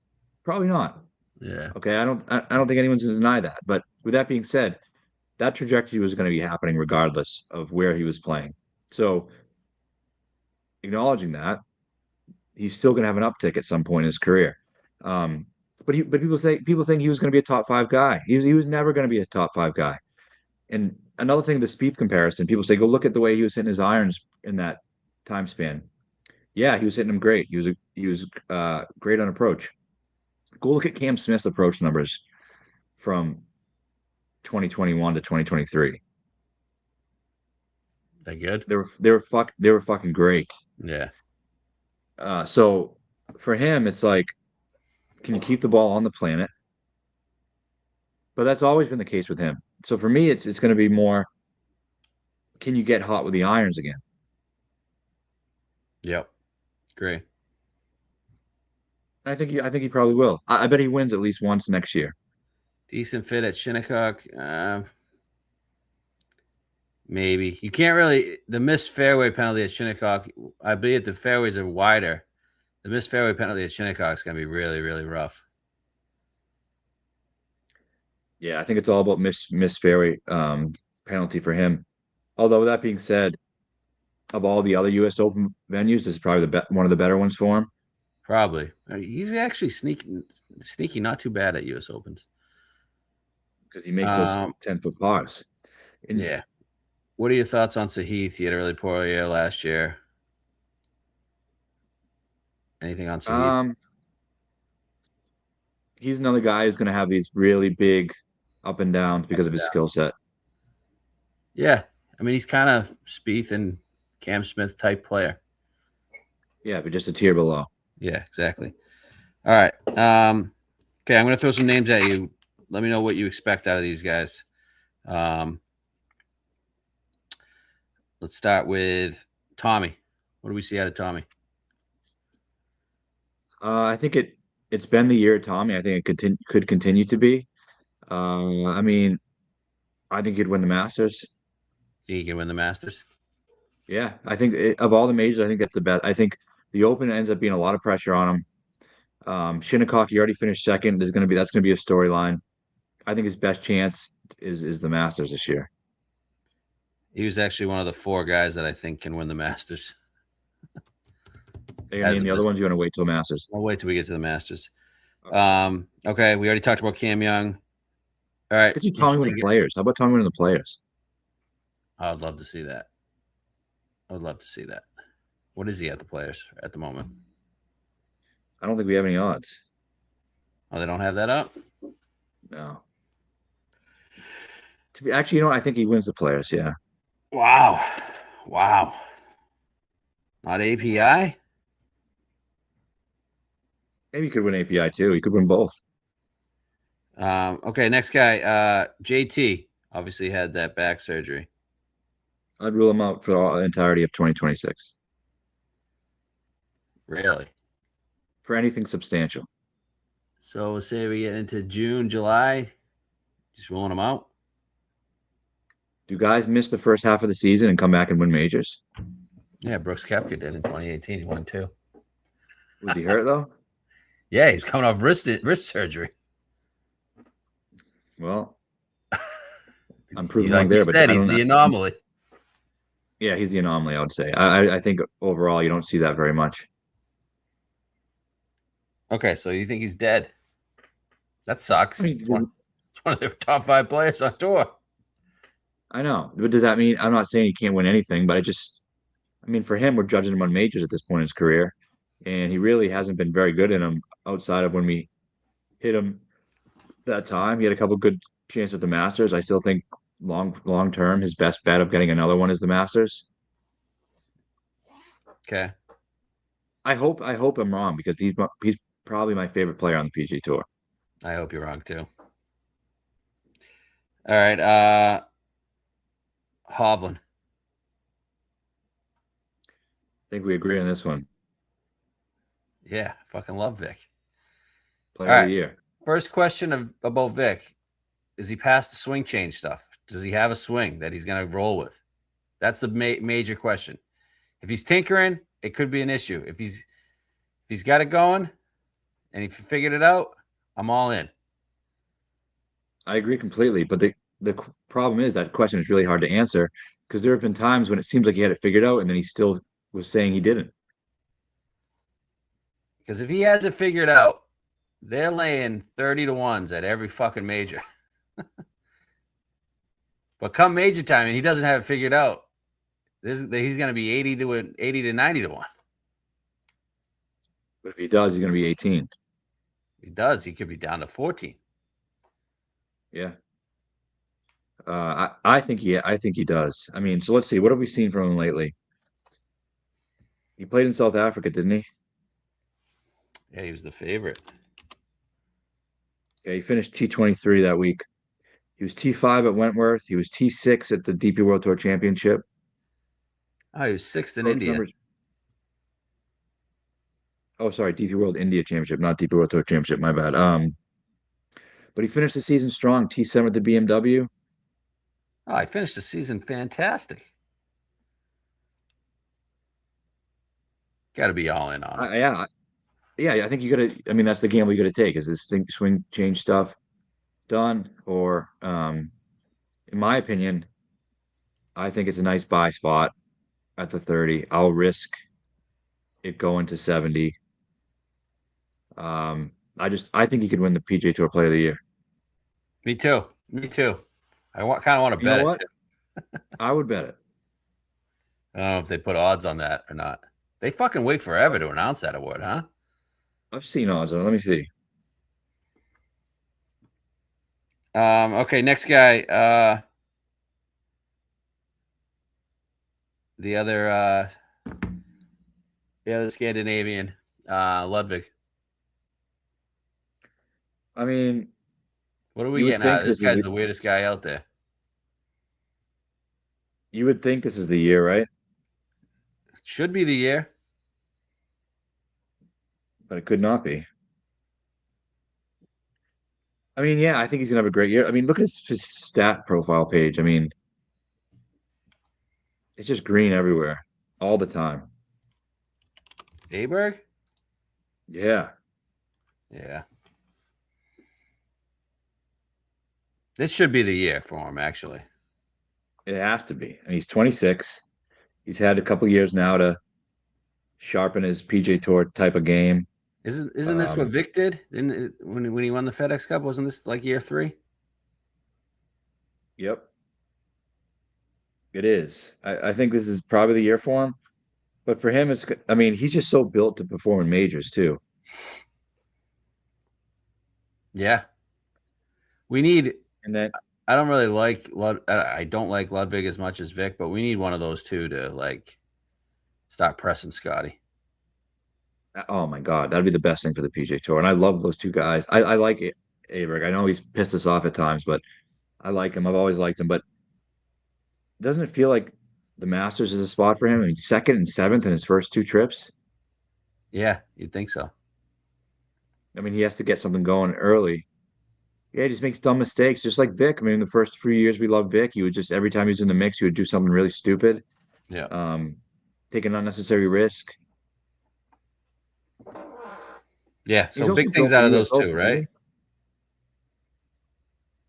Probably not. Yeah. Okay. I don't think anyone's gonna deny that. But with that being said, that trajectory was going to be happening regardless of where he was playing. So acknowledging that, he's still going to have an uptick at some point in his career. Um, but people think he was going to be a top five guy. He was never going to be a top five guy. And another thing, the Spieth comparison, people say, go look at the way he was hitting his irons in that time span. Yeah, he was hitting them great. He was great on approach. Go look at Cam Smith's approach numbers from 2021 to 2023. That good? They were fucking great. Yeah. So for him, it's like, can you keep the ball on the planet? But that's always been the case with him. So for me, it's going to be more, can you get hot with the irons again? Yep. Great. I think he probably will. I bet he wins at least once next year. Decent fit at Shinnecock. Maybe. You can't really, the missed fairway penalty at Shinnecock, I believe the fairways are wider. The missed fairway penalty at Shinnecock is going to be really, really rough. Yeah, I think it's all about miss fairway penalty for him. Although that being said, of all the other U.S. Open venues, this is probably one of the better ones for him Probably. I mean, he's actually sneaky, not too bad at U.S. Opens. because he makes those 10-foot pars. And Yeah. What are your thoughts on Sahith? He had a really poor year last year. Anything on Sahith? He's another guy who's going to have these really big up and downs because of his skill set. Yeah. I mean, he's kind of Spieth and Cam Smith type player. Yeah, but just a tier below. Yeah, exactly. All right. Okay, I'm going to throw some names at you. Let me know what you expect out of these guys. Let's start with Tommy. What do we see out of Tommy? I think it's been the year of Tommy. I think it could continue to be. I mean, I think he'd win the Masters. Think he can win the Masters? Yeah, I think of all the majors, I think that's the best. I think the Open ends up being a lot of pressure on him. Shinnecock, he already finished second. That's gonna be a storyline. I think his best chance is the Masters this year. He was actually one of the 4 guys that I think can win the Masters. They name the other ones. You want to wait till Masters? I'll wait till we get to the Masters. Okay, we already talked about Cam Young. All right. Could you Tommy winning the Players? How about Tommy winning the Players? I would love to see that. I would love to see that. What is he at the Players at the moment? I don't think we have any odds. Oh, they don't have that up? No. To be actually, I think he wins the Players. Yeah. Wow. Wow. Not API? Maybe he could win API too. He could win both. Okay, next guy. JT obviously had that back surgery. I'd rule him out for the entirety of 2026 Really? for anything substantial. So we'll say we get into June, July, just ruling him out. Do guys miss the first half of the season and come back and win majors? Yeah, Brooks Koepka did in 2018. He won 2. Was he hurt though? Yeah, he's coming off wrist surgery. Well, I'm proving Like wrong we there, but said, I he's don't know. the anomaly. Yeah, he's the anomaly, I would say. I think overall you don't see that very much. Okay, so you think he's dead? That sucks. I mean, It's one of their top 5 players on tour. I know, but does that mean I'm not saying he can't win anything, but I mean, for him, we're judging him on majors at this point in his career, and he really hasn't been very good in them outside of when we hit him that time. He had a couple good chances at the Masters. I still think long term, his best bet of getting another one is the Masters. Okay. I hope I'm wrong because he's probably my favorite player on the PGA Tour. I hope you're wrong too. All right. Hovland. I think we agree on this one. Yeah, fucking love Vic. Player All of right. the year. First question about Vic. Is he past the swing change stuff? Does he have a swing that he's going to roll with? That's the major question. If he's tinkering, it could be an issue. If he's got it going and he figured it out, I'm all in. I agree completely, but the problem is that question is really hard to answer because there have been times when it seems like he had it figured out and then he still was saying he didn't. Because if he has it figured out, they're laying 30 to 1s at every fucking major. But come major time and he doesn't have it figured out, he's going to be 80 to 90 to 1. But if he does, he's going to be 18. If he does, he could be down to 14. Yeah. I think he does. I mean, so let's see. What have we seen from him lately? He played in South Africa, didn't he? Yeah, he was the favorite. Yeah, he finished T23 that week. He was T5 at Wentworth. He was T6 at the DP World Tour Championship. Oh, he was 6th in Coach India. numbers. Oh, sorry, DP World India Championship, not DP World Tour Championship. My bad. But he finished the season strong. T7 at the BMW. Oh, I finished the season fantastic. Got to be all in on it. Yeah. I think you got to. I mean, that's the gamble you got to take. Is this swing change stuff done, or in my opinion, I think it's a nice buy spot at the 30. I'll risk it going to 70. I think he could win the PGA Tour Player of the Year. Me too. I kind of want to You know bet what? it too. I would bet it. I don't know if they put odds on that or not. They fucking wait forever to announce that award, huh? I've seen odds. Let me see. Okay, next guy. The other Scandinavian, Ludwig. I mean, What are we you would getting out think of this? this is Guy's the weirdest guy out there. you would think this is the year, right? Should be the year. But it could not be. I mean, yeah, I think he's gonna have a great year. I mean, look at his stat profile page. I mean, it's just green everywhere, all the time. Aberg? Yeah. Yeah. This should be the year for him, actually. It has to be. And he's 26. He's had a couple years now to sharpen his PJ Tour type of game. Isn't this what Vic did when he won the FedEx Cup? Wasn't this like year 3? Yep. It is. I think this is probably the year for him. But for him, I mean, he's just so built to perform in majors too. Yeah. We need, And then, I don't really like, I don't like Ludwig as much as Vic, but we need one of those two to like start pressing Scotty. oh my God, that'd be the best thing for the PJ Tour. And I love those two guys. I like it. Aberg. I know he's pissed us off at times, but I like him. I've always liked him. But doesn't it feel like the Masters is a spot for him? I mean, second and seventh in his first two trips. Yeah, you'd think so. I mean, he has to get something going early. Yeah, he just makes dumb mistakes, just like Vic. I mean, in the first few years we loved Vic. He would just every time he was in the mix, he would do something really stupid, Yeah. um, take an unnecessary risk. Yeah. He's So also big things built for out of U.S. those two, Open, isn't right? he?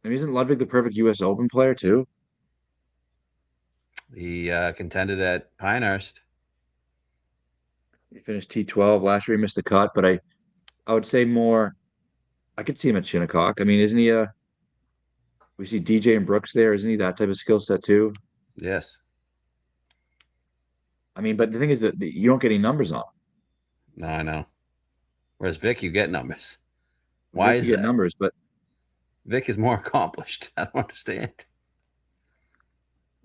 And isn't Ludwig the perfect U.S. Open player too? He contended at Pinehurst. He finished T12 last year. He missed the cut, but I would say more. I could see him at Shinnecock. I mean, isn't he a? We see DJ and Brooks there. Isn't he that type of skill set too? Yes. I mean, but the thing is that you don't get any numbers on No, I know. Whereas Vic, you get numbers. him. Why Vic, you is get that? numbers, but Vic is more accomplished. I don't understand.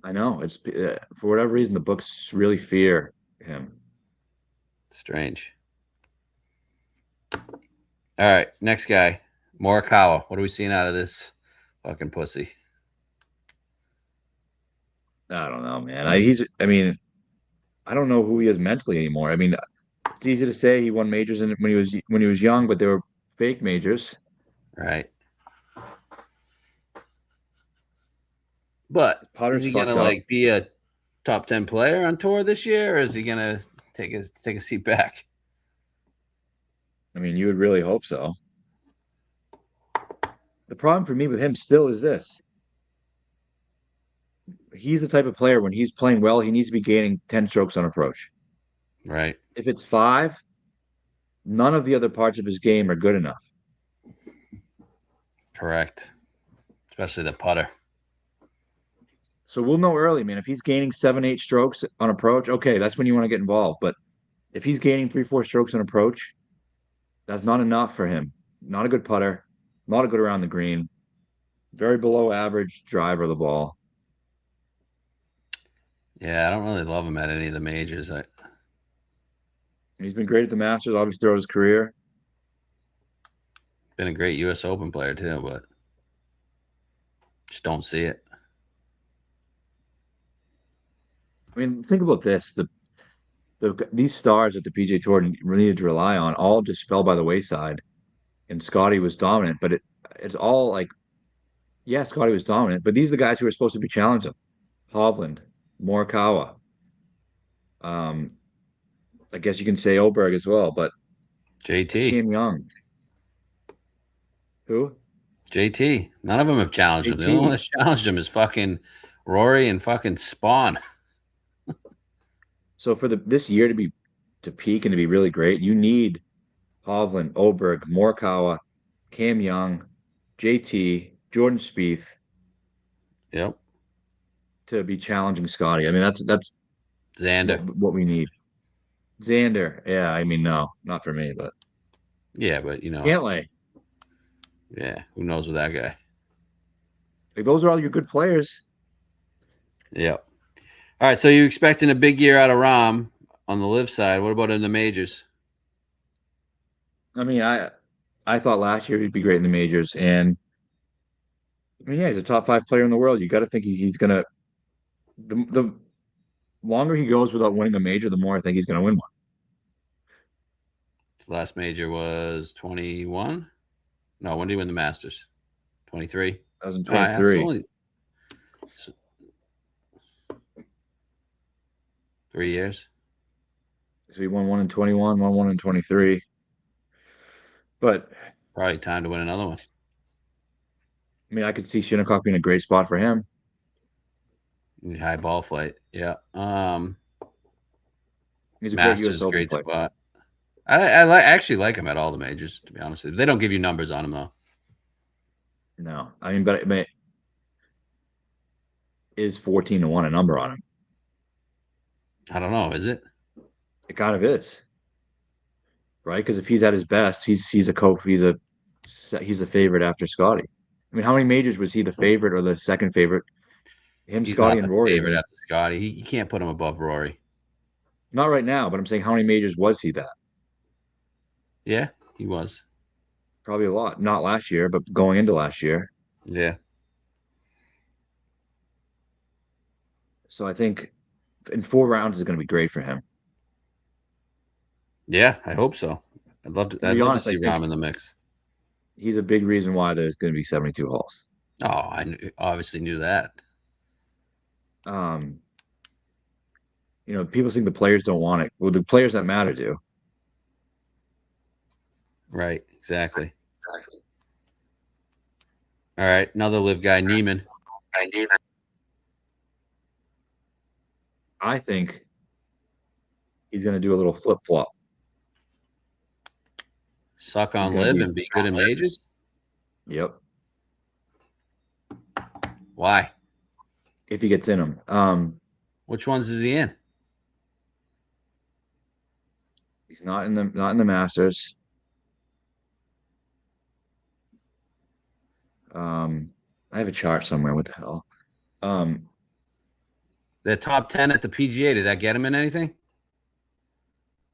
I know it's for whatever reason the books really fear him. Strange. All right, next guy, Morikawa. What are we seeing out of this fucking pussy? I don't know, man. He's. I mean, I don't know who he is mentally anymore. I mean, it's easy to say he won majors when he was young, but they were fake majors. Right. But is Potter's he fucked gonna up. like be a top 10 player on tour this year, or is he gonna take a seat back? I mean, you would really hope so. The problem for me with him still is this. He's the type of player when he's playing well, he needs to be gaining 10 strokes on approach. Right. If it's five, none of the other parts of his game are good enough. Correct. Especially the putter. So we'll know early, man. If he's gaining 7, 8 strokes on approach, okay, that's when you want to get involved. But if he's gaining 3, 4 strokes on approach, that's not enough for him. Not a good putter, not a good around the green, very below average driver of the ball. Yeah, I don't really love him at any of the majors. He's been great at the Masters, obviously throughout his career. Been a great U.S. Open player too, but just don't see it. I mean, think about this: these stars that the PGA Tour needed to rely on all just fell by the wayside, and Scotty was dominant. But it's all like, yeah, Scotty was dominant, but these are the guys who are supposed to be challenging: Hovland, Morikawa. Um, I guess you can say Oberg as well, but JT. Kim Young, who JT. None of them have challenged him. The only one JT. that's challenged him is fucking Rory and fucking Spawn. So for this year to peak and to be really great, you need Hovland, Oberg, Morikawa, Cam Young, JT, Jordan Spieth Yep. to be challenging Scotty. I mean, that's Xander. what we need. Xander, yeah. I mean, no, not for me, but Yeah, but you know, Cantlay. yeah, who knows with that guy? Like those are all your good players. Yep. All right, so you expecting a big year out of Rom on the live side. What about in the majors? I mean, I thought last year he'd be great in the majors, and I mean, yeah, he's a top 5 player in the world. You got to think he's gonna. The longer he goes without winning a major, the more I think he's gonna win one. His last major was 21. No, when did he win the Masters? 23. Oh, yeah, 2023. 3 years. So he won one in 21, won one in 23. But Probably time to win another one. I mean, I could see Shinnecock being a great spot for him. High ball flight. Yeah. He's a great Masters U.S. Open great player. spot. I actually like him at all the majors, to be honest with you. They don't give you numbers on him though. No, I mean, but is 14-1 a number on him? I don't know. Is it? It kind of is, right? Because if he's at his best, he's a favorite after Scotty. I mean, how many majors was he the favorite or the second favorite? Him, He's Scotty, not and the Rory. favorite after Scotty. You can't put him above Rory. Not right now, but I'm saying how many majors was he that? Yeah, he was. Probably a lot. Not last year, but going into last year. Yeah. So I think in 4 rounds is going to be great for him. Yeah, I hope so. To I'd be love to honest, I see think Rom in the mix. he's a big reason why there's going to be 72 holes. Oh, obviously knew that. Um, people think the players don't want it. Well, the players that matter do. Right, exactly. All right, another live guy, Neiman. I think he's going to do a little flip flop. Suck He's on going to live be, and be good in majors. yep, Why? if he gets in him. Which ones is he in? He's not in the Masters. I have a chart somewhere. What the hell? Um, The top 10 at the PGA. Did that get him in anything?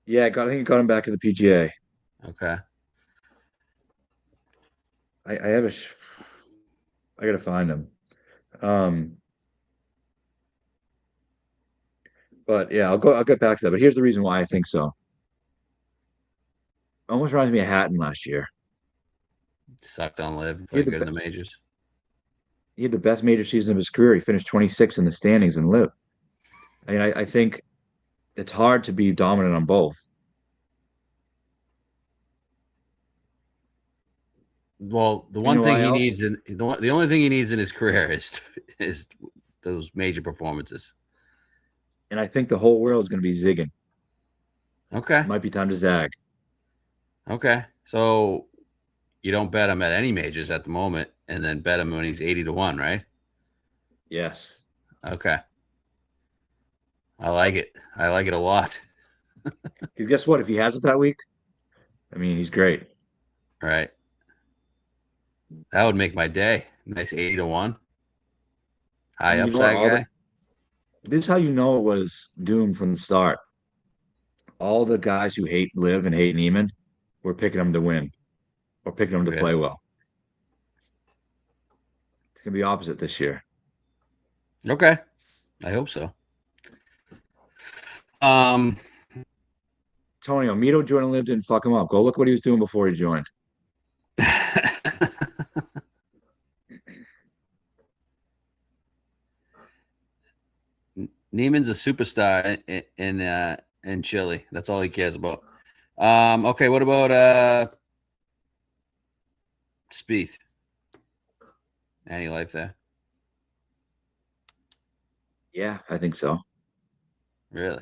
yeah, I think it got him back to the PGA. Okay. I have I gotta find him. Um, but yeah, I'll get back to that. But here's the reason why I think so. Almost reminds me of Hatton last year. Sucked on live. He had Played the good in the be- majors. he had the best major season of his career. He finished 26 in the standings and live. I mean, I think it's hard to be dominant on both. Well, the You one know thing why he else? needs in the only thing he needs in his career is those major performances. And I think the whole world is going to be zigging. Okay. It might be time to zag. Okay. So you don't bet him at any majors at the moment, and then bet him when he's 80-1, right? Yes. Okay. I like it. I like it a lot. Because guess what? If he has it that week, I mean, he's great. Right. That would make my day. Nice 80-1. High And you know what? upside guy. This is how you know it was doomed from the start. All the guys who hate Liv and hate Neiman were picking him to win or picking him to play Really. well. It's gonna be opposite this year. Okay. I hope so. Um Tony Mito joined and Liv didn't fuck him up. Go look what he was doing before he joined. Neiman's a superstar in Chile. That's all he cares about. Okay, what about Spieth? Any life there? Yeah, I think so. Really?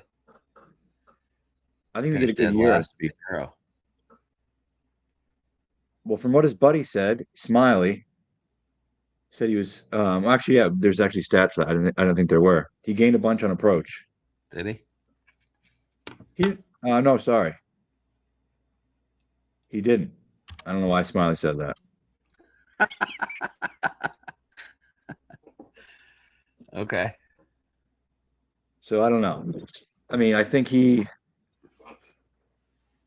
I think we get a Finished good dead year out of last. Spieth. Zero. Well, from what his buddy said, Smiley said he was actually yeah, there's actually stats for that. I don't think there were. He gained a bunch on approach. Did he? He no, sorry. He didn't. I don't know why Smiley said that. Okay. So I don't know. I mean, I think he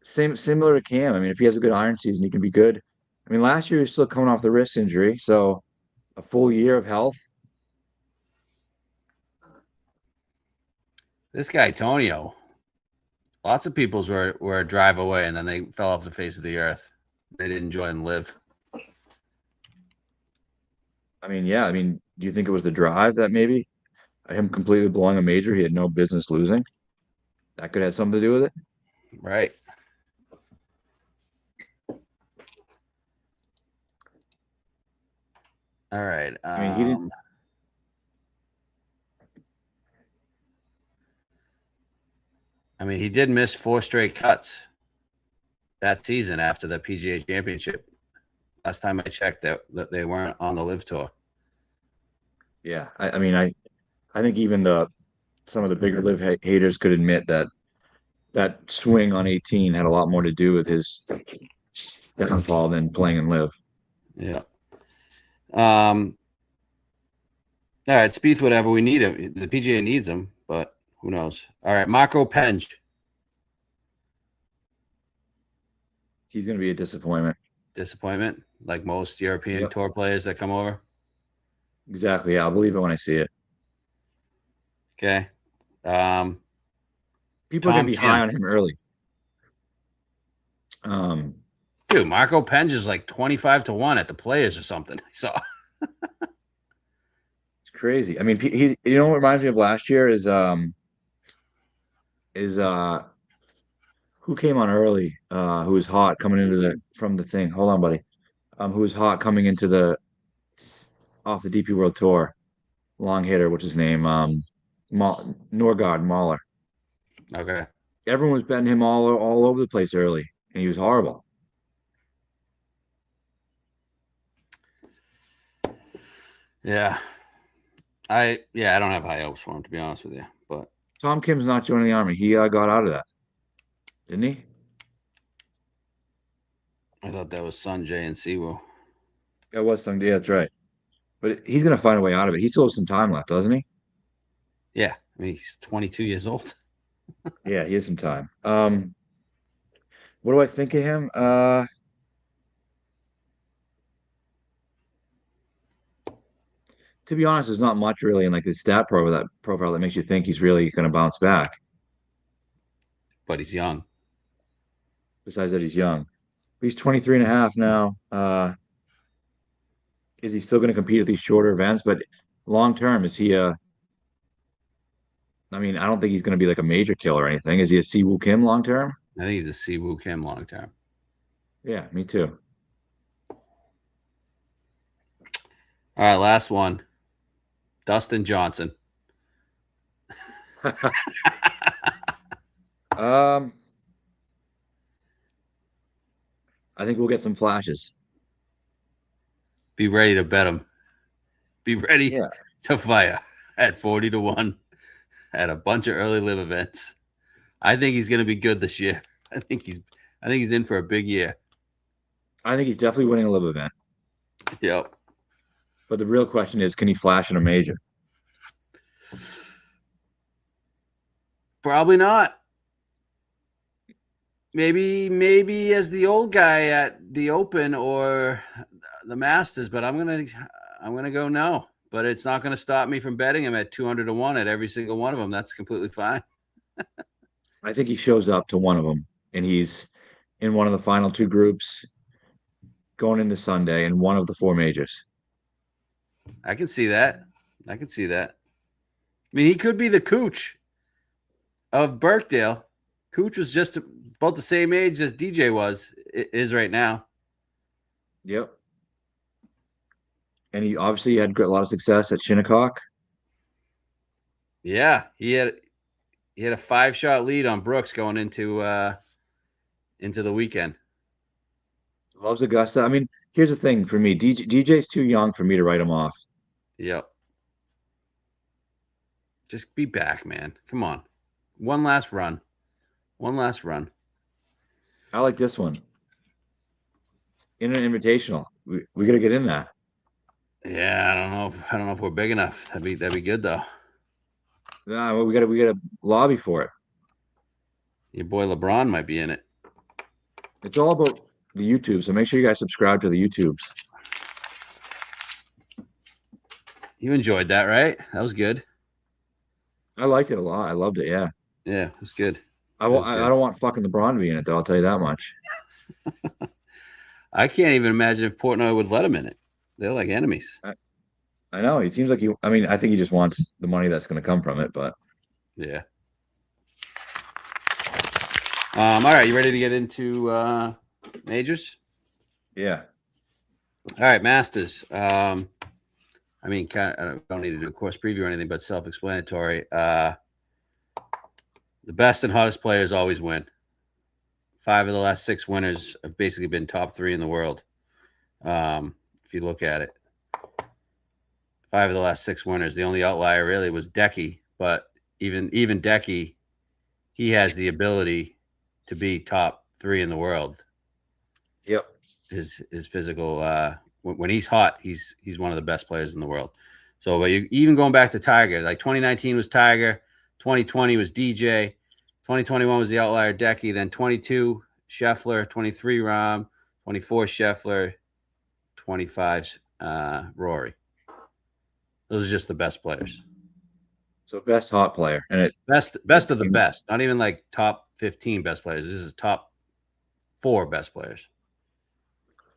similar to Cam. I mean, if he has a good iron season, he can be good. I mean, last year he was still coming off the wrist injury, so a full year of health. This guy Tonio. Lots of people's were a drive away, and then they fell off the face of the earth. They didn't join live. I mean, yeah. I mean, do you think it was the drive that maybe him completely blowing a major he had no business losing? That could have something to do with it. Right. All right. I mean, he didn't. He did miss 4 straight cuts that season after the PGA Championship. Last time I checked, that they weren't on the live tour. Yeah, I mean, I think even some of the bigger live haters could admit that that swing on 18 had a lot more to do with his downfall than playing in live. Yeah. All right, Spieth, whatever. We need him. The PGA needs him, but who knows? All right, Marco Penge. He's going to be a disappointment. disappointment, like most European Yep. tour players that come over. Exactly. Yeah, I'll believe it when I see it. Okay. Um, People are gonna Tom be high Kim. on him early. Um, Dude, Marco Penge is like 25-1 at the Players or something. I saw. it's crazy. I mean, he you know what reminds me of last year is who came on early, who was hot coming into the from the thing. Hold on, buddy. Who was hot coming into the off the DP World Tour. Long hitter, what's his name? Norgard Mahler. Okay. Everyone was betting him all over the place early, and he was horrible. Yeah. I don't have high hopes for him, to be honest with you. But Tom Kim's not joining the army. He got out of that, didn't he? I thought that was Sanjay and Siwoo. That was some. Yeah, that's right. But he's gonna find a way out of it. He still has some time left, doesn't he? Yeah. I mean, he's 22 years old. Yeah, he has some time. What do I think of him? To be honest, there's not much really in like his stat profile that makes you think he's really going to bounce back. But he's young. Besides that, he's young. He's 23 and a half now. Is he still going to compete at these shorter events? But long term, is he a? I mean, I don't think he's going to be like a major killer or anything. Is he a Siwoo Kim long term? I think he's a Siwoo Kim long term. Yeah, me too. All right, last one. Dustin Johnson. I think we'll get some flashes. Be ready to bet him. Be ready Yeah. to fire at 40-1 at a bunch of early live events. I think he's going to be good this year. I think he's in for a big year. I think he's definitely winning a live event. Yep. But the real question is, can he flash in a major? Probably not. Maybe as the old guy at the Open or the Masters, but I'm gonna go no. But it's not going to stop me from betting him at 200-1 at every single one of them. That's completely fine. I think he shows up to one of them, and he's in one of the final two groups going into Sunday in one of the four majors. I can see that. I mean, he could be the Cooch of Birkdale. Cooch was just about the same age as DJ is right now. Yep. And he obviously had a lot of success at Shinnecock. Yeah, he had a 5-shot lead on Brooks going into the weekend. Loves Augusta. I mean, here's the thing for me. DJ's too young for me to write him off. Yep. Just be back, man. Come on. One last run. I like this one. In an invitational. We got to get in that. Yeah, I don't know if we're big enough. That'd be good though. Nah, we got to lobby for it. Your boy LeBron might be in it. It's all about the YouTube, so make sure you guys subscribe to the YouTubes. You enjoyed that, right? That was good. I liked it a lot. I loved it. Yeah. Yeah, it was good. I don't want fucking LeBron to be in it, though. I'll tell you that much. I can't even imagine if Portnoy would let him in it. They're like enemies. I know. It seems like I mean, I think he just wants the money that's going to come from it, but yeah. All right, you ready to get into majors? yeah. All right, Masters. I mean, I don't need to do a course preview or anything, but self-explanatory. The best and hottest players always win. 5 of the last 6 winners have basically been top 3 in the world. If you look at it, 5 of the last 6 winners. The only outlier really was Decky, but even Decky, he has the ability to be top 3 in the world. Yep. His physical, when he's hot, he's one of the best players in the world. So, but you even going back to Tiger, like 2019 was Tiger, 2020 was DJ, 2021 was the outlier Decky, then 22 Scheffler, 23 Rahm, 24 Scheffler, 25 Rory. Those are just the best players. So best hot player, and it Best of the best. Not even like top 15 best players. This is top 4 best players.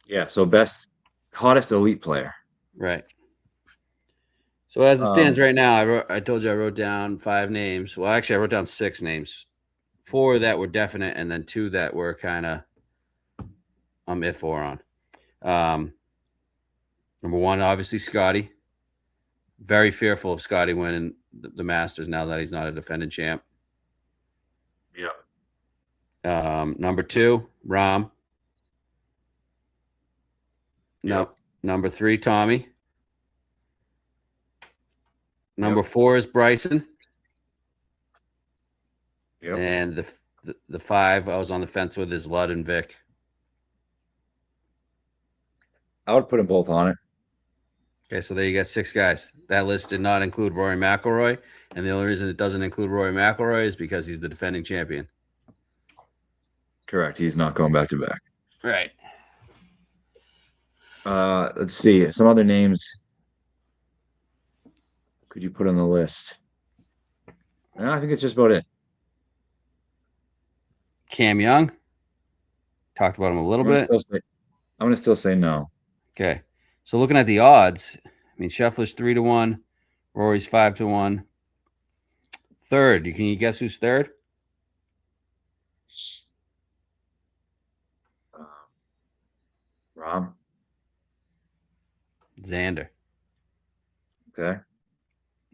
yeah. So best hottest elite player. Right. So as it stands right now, I told you I wrote down 5 names. Well, actually, I wrote down 6 names. 4 that were definite, and then 2 that were kind of I'm if or on. Number 1, obviously Scotty. Very fearful of Scotty winning the Masters now that he's not a defending champ. Yeah. Number 2, Rahm. No, Yep. number 3, Tommy. Number Yep. 4 is Bryson. Yep. And the 5 I was on the fence with is Ludd and Vic. I would put them both on it. Okay, so there you got 6 guys. That list did not include Rory McIlroy, and the only reason it doesn't include Rory McIlroy is because he's the defending champion. Correct. He's not going back to back. Right. Let's see. Some other names could you put on the list? No, I think it's just about it. Cam Young. Talked about him a little bit. I'm going to still say no. Okay. So looking at the odds, I mean, Scheffler's 3-1, Rory's 5-1. Third, can you guess who's third? Rahm. Xander. Okay.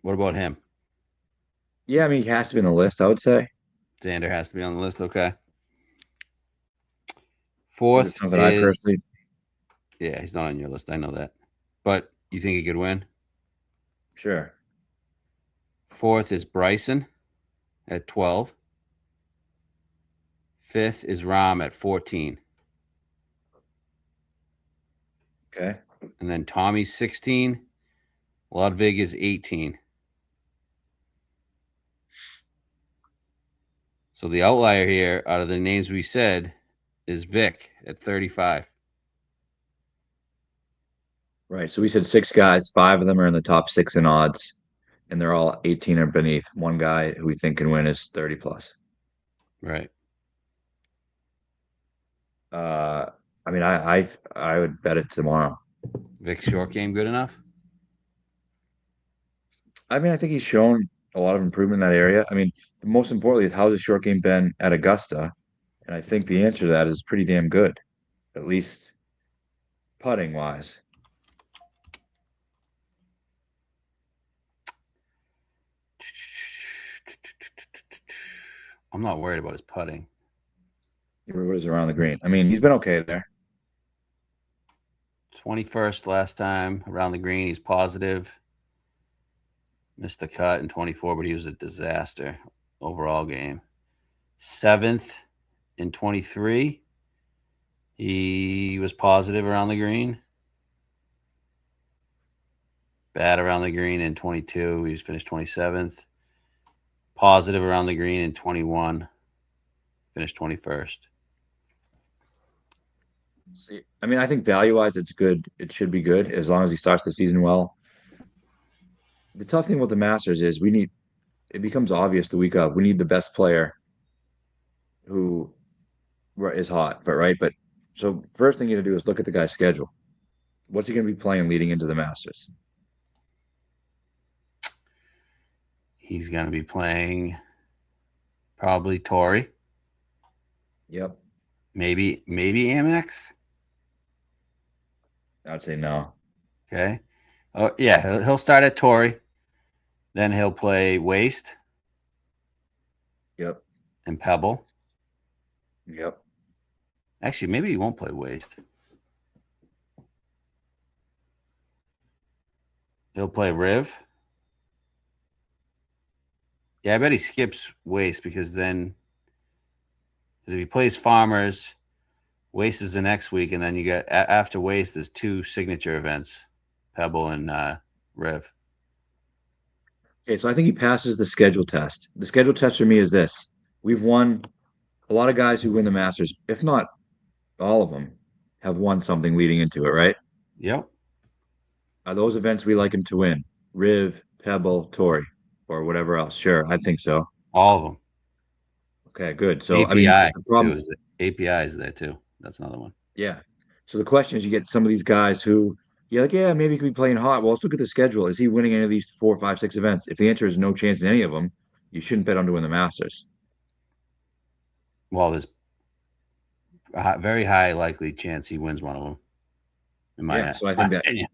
What about him? Yeah, I mean, he has to be on the list, I would say. Xander has to be on the list. Okay. Fourth is something I personally. Yeah, he's not on your list. I know that. But you think he could win? Sure. Fourth is Bryson at 12. Fifth is Rahm at 14. Okay. And then Tommy's 16. Ludwig is 18. So the outlier here out of the names we said is Vic at 35. Right. So we said 6 guys. 5 of them are in the top 6 in odds, and they're all 18 or beneath. One guy who we think can win is 30 plus. Right. I mean, I would bet it tomorrow. Vic's short game good enough? I mean, I think he's shown a lot of improvement in that area. I mean, most importantly is how's his short game been at Augusta? And I think the answer to that is pretty damn good, at least putting wise. I'm not worried about his putting. What is around the green? I mean, he's been okay there. 21st last time around the green. He's positive. Missed the cut in 24, but he was a disaster overall game. 7th in 23. He was positive around the green. Bad around the green in 22. He was finished 27th. Positive around the green in 21. Finished 21st. See, I mean, I think value-wise, it's good. It should be good as long as he starts the season well. The tough thing with the Masters is it becomes obvious the week of. We need the best player who is hot, but so first thing you need to do is look at the guy's schedule. What's he going to be playing leading into the Masters? He's going to be playing probably Torrey. Yep. Maybe Amex. I would say no. Okay. Oh yeah, he'll start at Torrey. Then he'll play Waste. Yep. And Pebble. Yep. Actually, maybe he won't play Waste. He'll play Riv. Yeah, I bet he skips Waste because then if he plays Farmers, Waste is the next week, and then you get after Waste, there's 2 signature events, Pebble and Riv. Okay, so I think he passes the schedule test. The schedule test for me is this: we've won a lot of guys who win the Masters, if not all of them, have won something leading into it, right? Yep. Are those events we like him to win? Riv, Pebble, Torrey, or whatever else? Sure, I think so. All of them. Okay, good. So, I mean, API the too. problem, API is there too. That's another one. yeah. So the question is, you get some of these guys who you're like, yeah, maybe he could be playing hot. Well, let's look at the schedule. Is he winning any of these 4, 5, 6 events? If the answer is no chance in any of them, you shouldn't bet on to win the Masters. Well, there's a very high likely chance he wins one of them. In Yeah, so I my think that, opinion,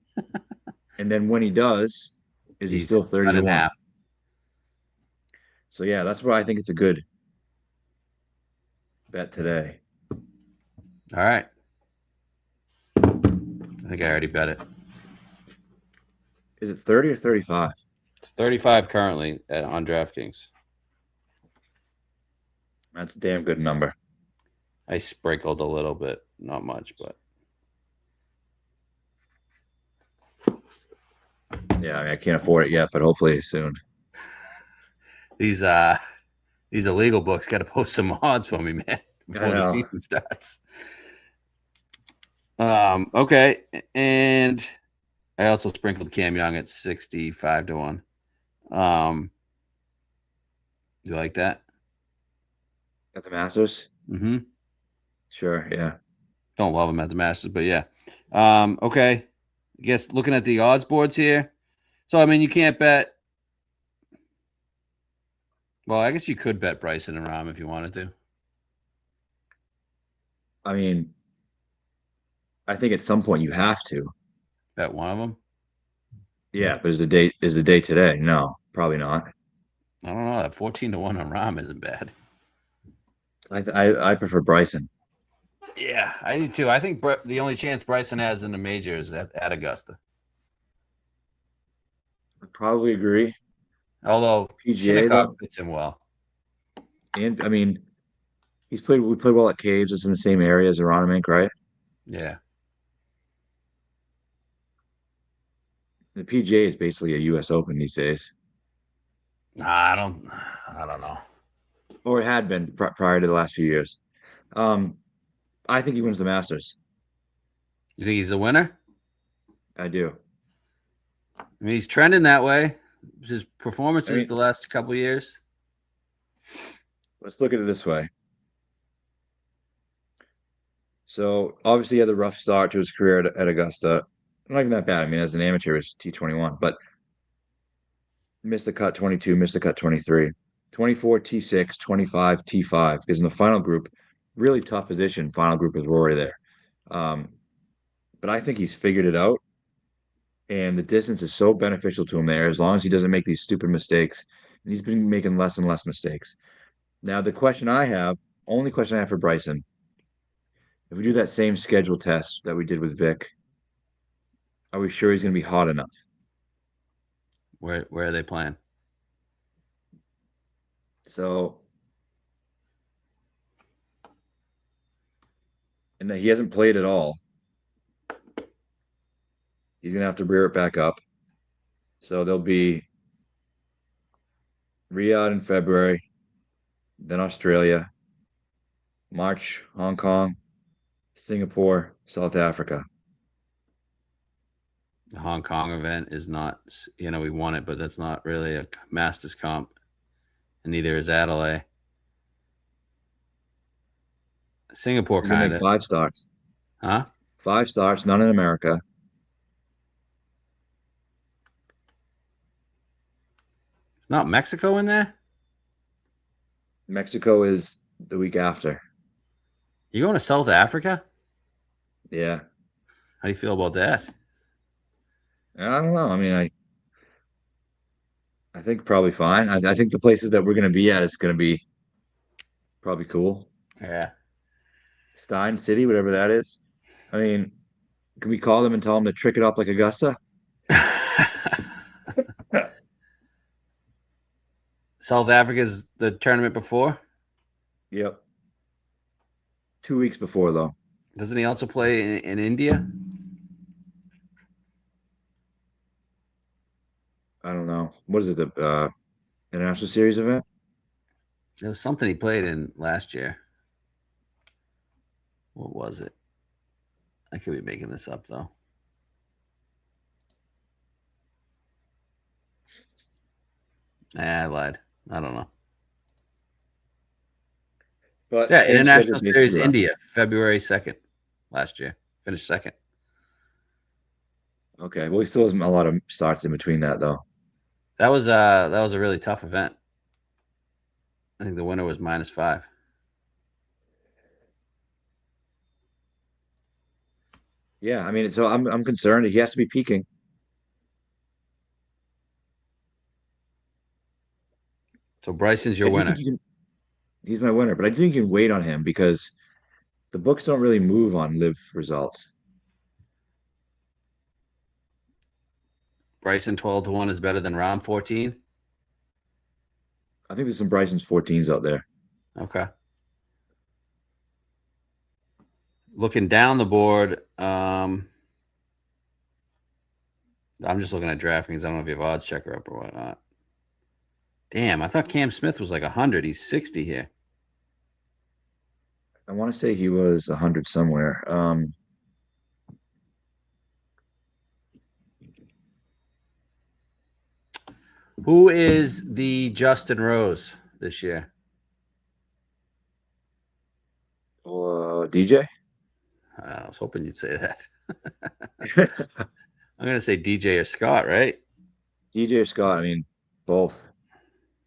and then when he does, is he he's still 30 cut to in 1? half. So yeah, that's why I think it's a good bet today. All right. I think I already bet it. Is it 30 or 35? It's 35 currently on DraftKings. That's a damn good number. I sprinkled a little bit, not much, but Yeah, I mean, I can't afford it yet, but hopefully soon. these illegal books got to post some odds for me, man, before the season starts. Okay, and I also sprinkled Cam Young at 65 to 1. You like that? At the Masters? Mm-hmm. Sure, yeah. Don't love him at the Masters, but yeah. Okay. I guess looking at the odds boards here. So I mean, you can't bet. Well, I guess you could bet Bryson and Rahm if you wanted to. I mean, I think at some point you have to. Bet one of them. Yeah, but is the day today? No, probably not. I don't know. That 14 to 1 on Rahm isn't bad. I prefer Bryson. Yeah, I do too. I think the only chance Bryson has in the major is at Augusta. I probably agree. Although PGA Shinnecock though, fits him well. and I mean, we played well at Caves. It's in the same area as Aronimink, right? Yeah. The PGA is basically a U.S. Open these days, I don't know. or it had been prior to the last few years. Um, I think he wins the Masters. You think he's a winner? I do. I mean, he's trending that way. His performances I mean, the last couple of years. let's look at it this way. So obviously he had the rough start to his career at Augusta. Not even that bad. I mean, as an amateur, it was T21, but missed the cut 22, missed the cut 23, 24 T6, 25 T5. Because in the final group, really tough position. Final group with Rory there. But I think he's figured it out. And the distance is so beneficial to him there as long as he doesn't make these stupid mistakes. And he's been making less and less mistakes. Now, only question I have for Bryson, if we do that same schedule test that we did with Vic, are we sure he's going to be hot enough? Where are they playing? So, and he hasn't played at all. He's going to have to rear it back up. So there'll be Riyadh in February, then Australia, March, Hong Kong, Singapore, South Africa. The Hong Kong event is not, we won it, but that's not really a Masters comp. And neither is Adelaide. Singapore kind of. 5 stars. Huh? 5 stars, none in America. Not Mexico in there? Mexico is the week after. You going to South Africa? Yeah. How do you feel about that? I don't know. I mean, I think probably fine. I think the places that we're going to be at is going to be probably cool. Yeah. Stein City, whatever that is. I mean, can we call them and tell them to trick it up like Augusta? South Africa's the tournament before? Yep. 2 weeks before, though. Doesn't he also play in India? I don't know. What is it? The International Series event? There was something he played in last year. What was it? I could be making this up though. I lied. I don't know. But Yeah, same schedule International as Mason Series Rudolph. India, February 2nd last year. Finished second. Okay, well, he still has a lot of starts in between that, though. That was a really tough event. I think the winner was -5. Yeah, I mean, so I'm concerned. He has to be peaking. So Bryson's I your do think winner. you can. He's my winner, but I do think you can wait on him because the books don't really move on live results. Bryson 12-1 is better than Rom 14. I think there's some Bryson's 14s out there. Okay. Looking down the board, I'm just looking at DraftKings. I don't know if you have odds checker up or whatnot. Damn, I thought Cam Smith was like 100. He's 60 here. I want to say he was 100 somewhere. Who is the Justin Rose this year? DJ? I was hoping you'd say that. I'm going to say DJ or Scott, right? DJ or Scott? I mean, both.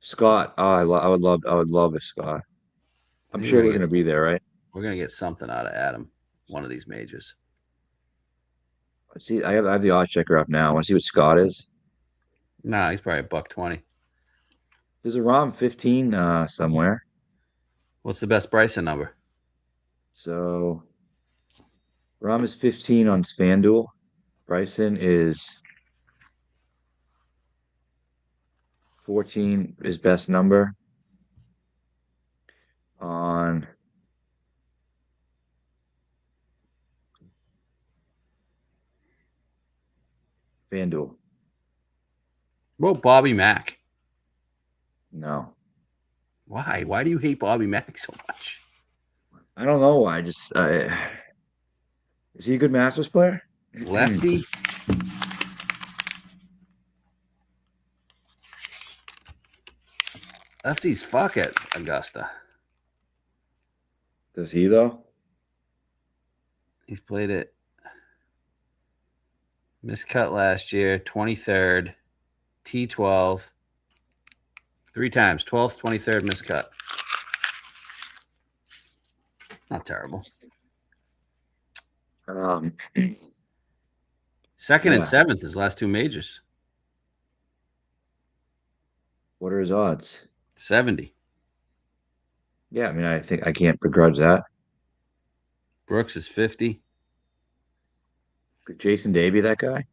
Scott. Oh, I would love a Scott. I'm sure we're going to be there, right? We're going to get something out of Adam, one of these majors. Let's see. I have the odds checker up now. I want to see what Scott is. Nah, he's probably $1.20. There's a ROM 15 somewhere. What's the best Bryson number? So ROM is 15 on FanDuel. Bryson is 14, his best number on FanDuel. Well, Bobby Mack. No. Why? Why do you hate Bobby Mack so much? I don't know. Is he a good Masters player? Lefty. Lefties fuck at Augusta. Does he though? He's played it. Miscut last year, 23rd, T12, 3 times, 12th, 23rd miscut. Not terrible. Second and 7th, his last 2 majors. What are his odds? 70. Yeah, I mean, I think I can't begrudge that. Brooks is 50. Could Jason Day be that guy?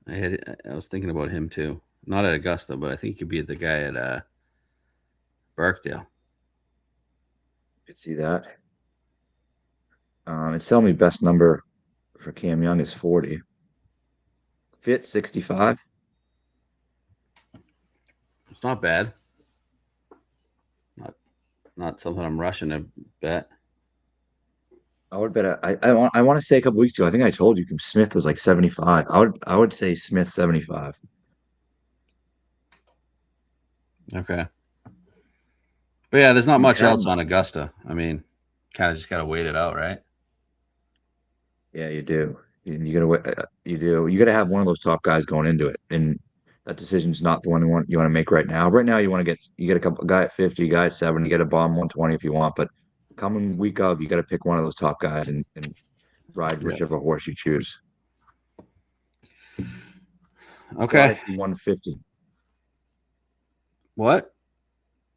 I was thinking about him too. Not at Augusta, but I think he could be the guy at Birkdale. Could see that. It's telling me best number for Cam Young is 40. Fit 65. It's not bad. Not something I'm rushing to bet. I would bet. I want to say a couple weeks ago. I think I told you Smith was like 75. I would say Smith 75. Okay. But yeah, there's not much else on Augusta. I mean, kind of just got to wait it out, right? Yeah, you do. You gotta. You do. You gotta have one of those top guys going into it, and that decision's not the one you want to make right now. Right now, you get a couple guy at 50, a guy at 70, you get a bomb 120 if you want, but coming week of, you got to pick one of those top guys and ride whichever horse you choose. Okay. 150. What?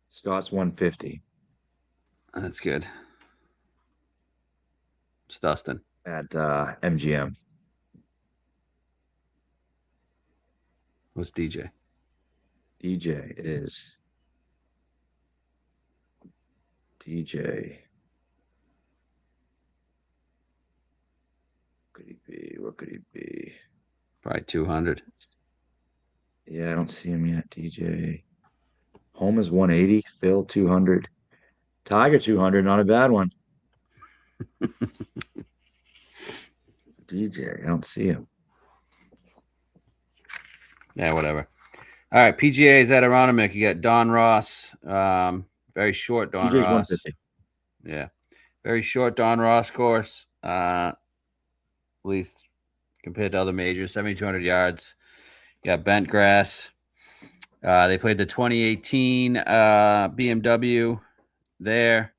Scott's 150. That's good. It's Dustin. At MGM. What's DJ? DJ is DJ. Could he be? What could he be? Probably 200. Yeah, I don't see him yet. DJ. Home is 180. Phil 200. Tiger 200. Not a bad one. DJ. I don't see him. Yeah, whatever. All right, PGA is at Aronimink. You got Don Ross, very short Don DJ's Ross. 150. Yeah, very short Don Ross course. At least compared to other majors, 7,200 yards. You got bent grass. They played the 2018 BMW there.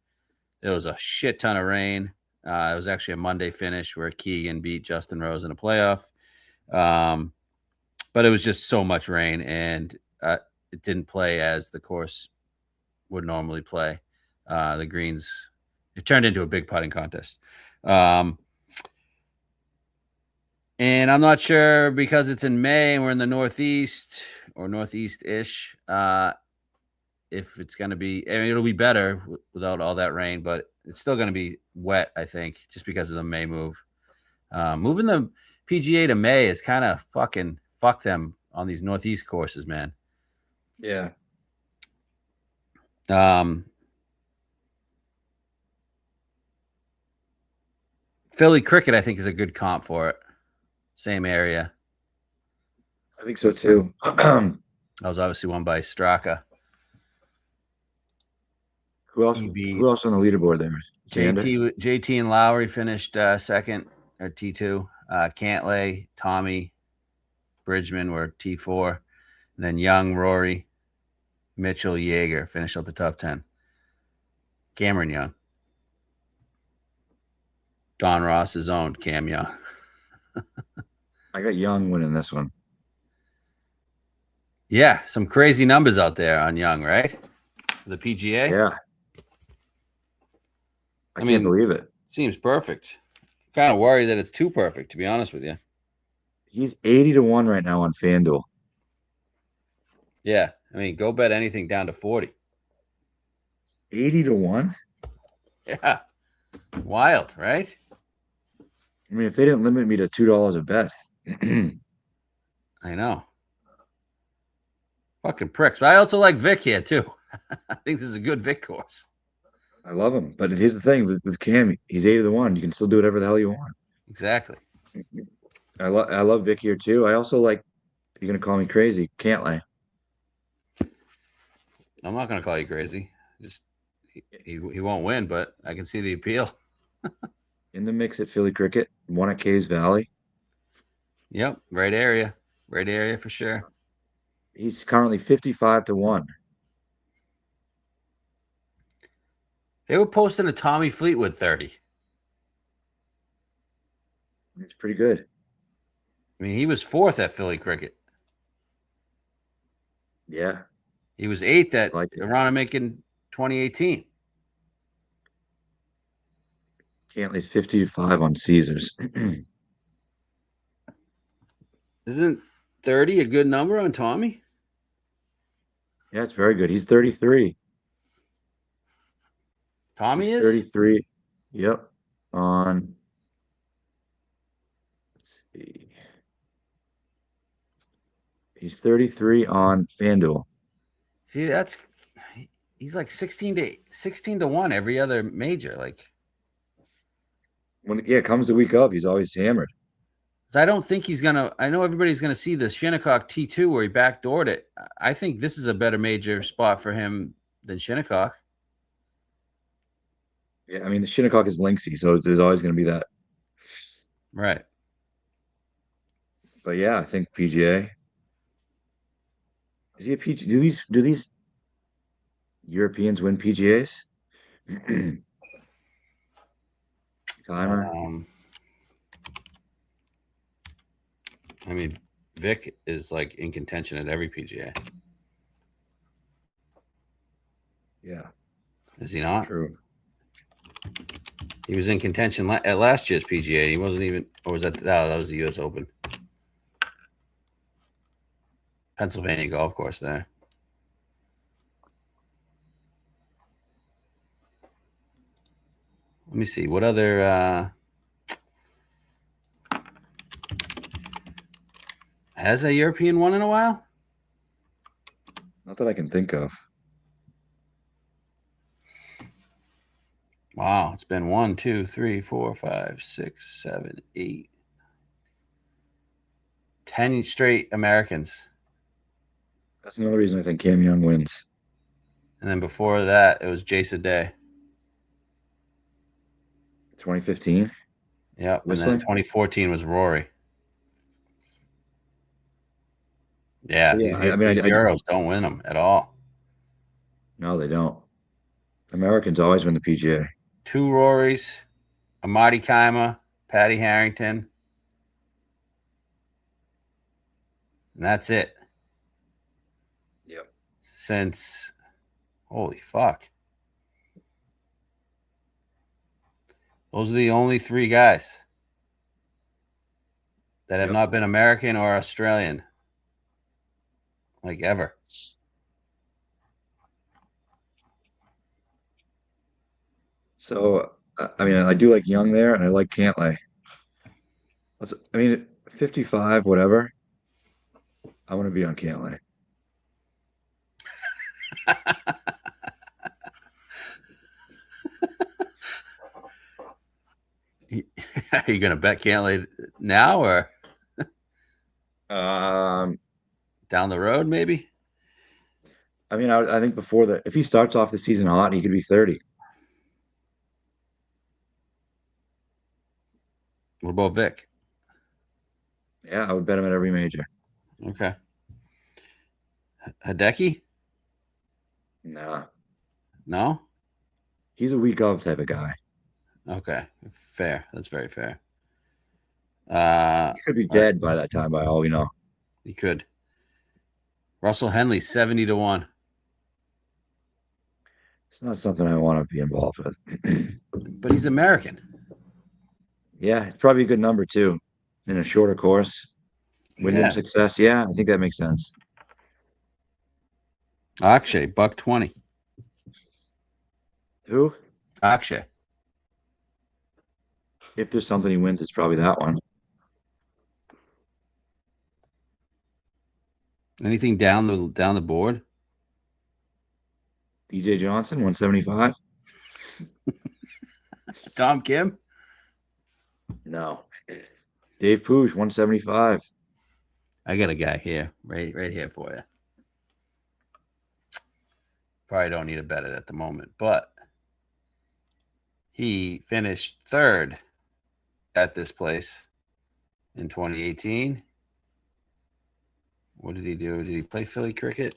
There was a shit ton of rain. It was actually a Monday finish where Keegan beat Justin Rose in a playoff. But it was just so much rain, and it didn't play as the course would normally play. The greens, it turned into a big putting contest. And I'm not sure because it's in May and we're in the Northeast or Northeast-ish, if it's going to be, I mean, it'll be better without all that rain, but it's still going to be wet, I think, just because of the May move. Moving the PGA to May is kind of fucking fuck them on these Northeast courses, man. Yeah. Philly Cricket, I think, is a good comp for it. Same area. I think so too. That was obviously won by Straka. Who else? Who else on the leaderboard there? JT and Lowry finished second or T2. Cantlay, Tommy, Bridgman were T4. And then Young, Rory, Mitchell, Jaeger finished out the top 10. Cameron Young. Don Ross's own Cam Young. I got Young winning this one. Yeah, some crazy numbers out there on Young, right? The PGA. Yeah. I can't believe it. Seems perfect. Kind of worried that it's too perfect, to be honest with you. He's 80-1 right now on FanDuel. Yeah. I mean, go bet anything down to 40. 80-1? Yeah. Wild, right? I mean, if they didn't limit me to $2 a bet. I know. Fucking pricks. But I also like Vic here, too. I think this is a good Vic course. I love him. But here's the thing with Cam, he's 80-1. You can still do whatever the hell you want. Exactly. I love Vic here, too. I also like, you're going to call me crazy, Cantlay. I'm not going to call you crazy. Just he won't win, but I can see the appeal. In the mix at Philly Cricket, one at Caves Valley. Yep, right area for sure. He's currently 55-1. They were posting a Tommy Fleetwood 30. It's pretty good. I mean, he was 4th at Philly Cricket. Yeah. He was 8th at Aronimink in 2018. Cantlay's 55 on Caesars. Isn't 30 a good number on Tommy? Yeah, it's very good. He's 33. Tommy is 33. Yep. On, let's see. He's 33 on FanDuel. See, he's like 16 to 1 every other major. Like, when it comes the week of, he's always hammered. I don't think he's gonna. I know everybody's gonna see the Shinnecock T2 where he backdoored it. I think this is a better major spot for him than Shinnecock. Yeah, I mean the Shinnecock is lengthy, so there's always going to be that. Right. But yeah, I think PGA. Is he a PGA? Do these Europeans win PGAs? Timer. I mean, Vic is like in contention at every PGA. Yeah. Is he not? True. He was in contention at last year's PGA. He wasn't even, or was that? Oh, that was the U.S. Open. Pennsylvania golf course there. Let me see. What other has a European won in a while? Not that I can think of. Wow, it's been 1, 2, 3, 4, 5, 6, 7, 8. 10 straight Americans. That's another reason I think Cam Young wins. And then before that, it was Jason Day. 2015. Yep. And then Whistling. 2014 was Rory. Yeah, Yeah, these, I mean, these Euros don't win them at all. No, they don't. Americans always win the PGA. 2 Rorys, a Marty Keimer, Patty Harrington. And that's it. Yep. Since, holy fuck. Those are the only 3 guys that have not been American or Australian, like ever. So, I mean, I do like Young there, and I like Cantlay. I mean, 55, whatever. I want to be on Cantlay. Are you going to bet Cantlay now or down the road, maybe? I mean, I think if he starts off the season hot, he could be 30. What about Vic? Yeah, I would bet him at every major. Okay. Hideki? Nah. No? He's a week of type of guy. Okay. Fair. That's very fair. He could be dead by that time, by all we know. He could. Russell Henley, 70-1. It's not something I want to be involved with. But he's American. Yeah, it's probably a good number too. In a shorter course. Wyndham success. Yeah, I think that makes sense. Akshay, $120. Who? Akshay. If there's something he wins, it's probably that one. Anything down the board? DJ Johnson, 175. Tom Kim? No. Dave Pooch, 175. I got a guy here, right here for you. Probably don't need to bet it at the moment, but he finished 3rd at this place in 2018. What did he do? Did he play Philly cricket?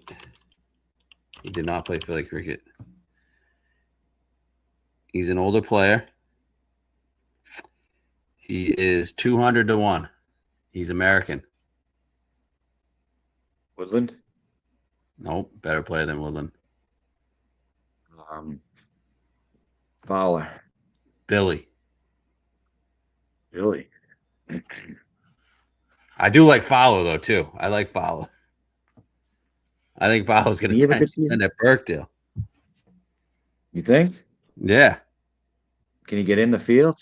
He did not play Philly cricket. He's an older player. He is 200-1. He's American. Woodland? Nope, better player than Woodland. Fowler. Billy. Billy. I do like Fowler, though, too. I like Fowler. I think Fowler's going to send at Birkdale. You think? Yeah. Can he get in the field?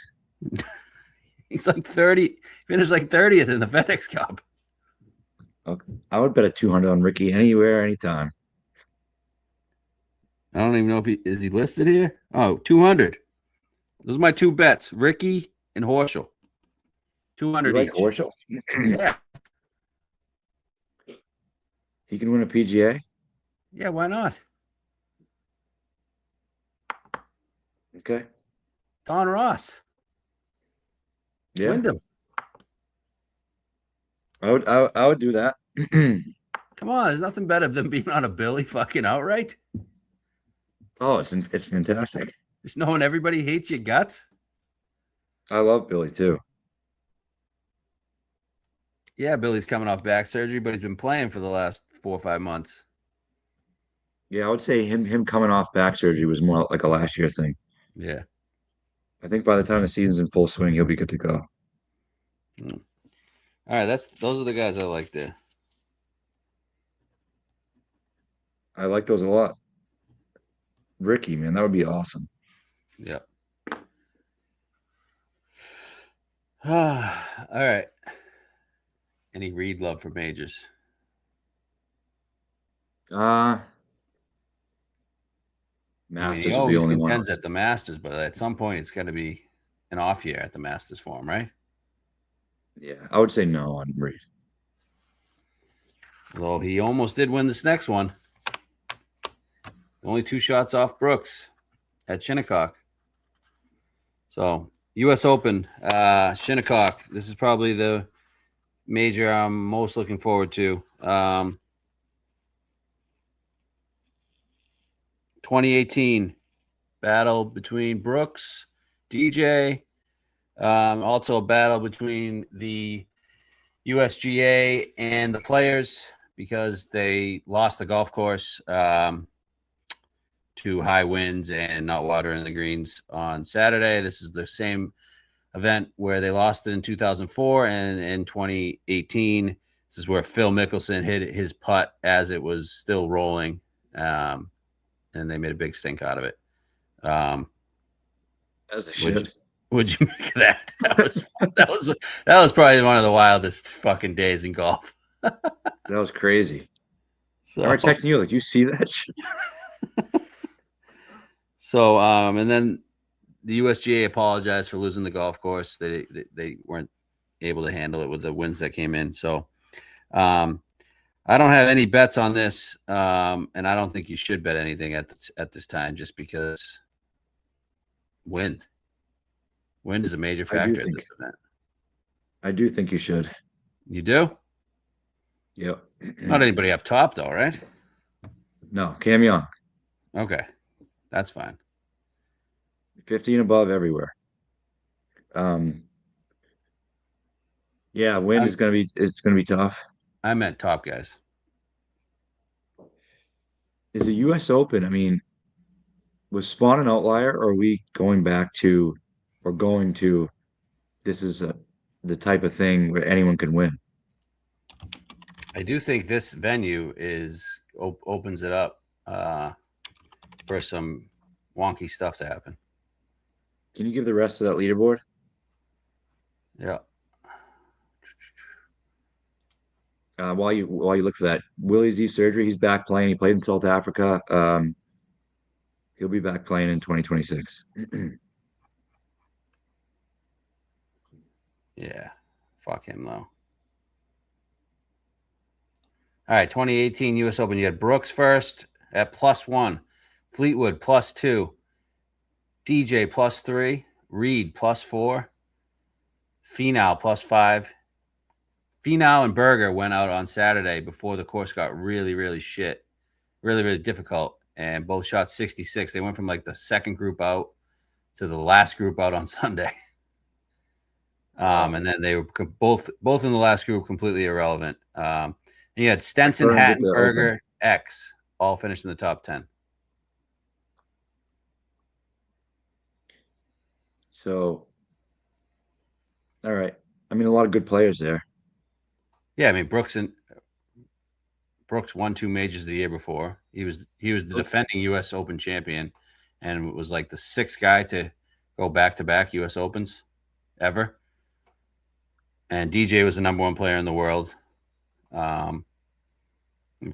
He's like 30. Finished like 30th in the FedEx Cup. Okay. I would bet a 200 on Ricky anywhere, anytime. I don't even know if is he listed here? Oh, 200. Those are my 2 bets, Ricky and Horschel. 200 you like each. Horschel? Yeah. He can win a PGA? Yeah, why not? Okay. Don Ross. Yeah. Wyndham. I would do that. Come on, there's nothing better than being on a Billy fucking outright. Oh, it's fantastic. Just knowing everybody hates your guts. I love Billy too. Yeah, Billy's coming off back surgery, but he's been playing for the last 4 or 5 months. Yeah, I would say him coming off back surgery was more like a last year thing. Yeah. I think by the time the season's in full swing, he'll be good to go. All right, those are the guys I like there. I like those a lot. Ricky, man, that would be awesome. Yep. All right. Any Reed love for majors? Masters he would be always only contends one. at the Masters, but at some point it's going to be an off year at the Masters for him, right? Yeah, I would say no on Reed. Though he almost did win this next one. Only 2 shots off Brooks at Shinnecock. So, U.S. Open, Shinnecock. This is probably the major I'm most looking forward to. 2018 battle between Brooks, DJ. Also a battle between the USGA and the players because they lost the golf course to high winds and not water in the greens on Saturday. This is the same event where they lost it in 2004, and in 2018, this is where Phil Mickelson hit his putt as it was still rolling, and they made a big stink out of it. As they should. Would you make of that? That was probably one of the wildest fucking days in golf. That was crazy. So, I was texting you, like, you see that shit? So, and then the USGA apologized for losing the golf course. They weren't able to handle it with the winds that came in. So, I don't have any bets on this, and I don't think you should bet anything at this time, just because wind is a major factor at this event. I do think you should. You do? Yep. Not anybody up top, though, right? No, Cam Young. Okay, that's fine. 15 above everywhere. Yeah, wind is gonna be tough. I meant top guys. Is the US Open, I mean, was Spawn an outlier, or are we going to this is the type of thing where anyone can win? I do think this venue opens it up for some wonky stuff to happen. Can you give the rest of that leaderboard? Yeah. While you look for that, Willie's knee surgery, he's back playing. He played in South Africa. He'll be back playing in 2026. Yeah. Fuck him, though. All right, 2018 U.S. Open. You had Brooks first at +1, Fleetwood +2, DJ +3, Reed +4, Finau +5. Finau and Berger went out on Saturday before the course got really, really shit, really, really difficult, and both shot 66. They went from like the second group out to the last group out on Sunday. And then they were both in the last group completely irrelevant. And you had Stenson, Hatton, Berger, X all finished in the top 10. So, all right. I mean, a lot of good players there. Yeah, I mean Brooks won 2 majors the year before. He was the defending U.S. Open champion, and was like the 6th guy to go back-to-back U.S. Opens ever. And DJ was the #1 player in the world. And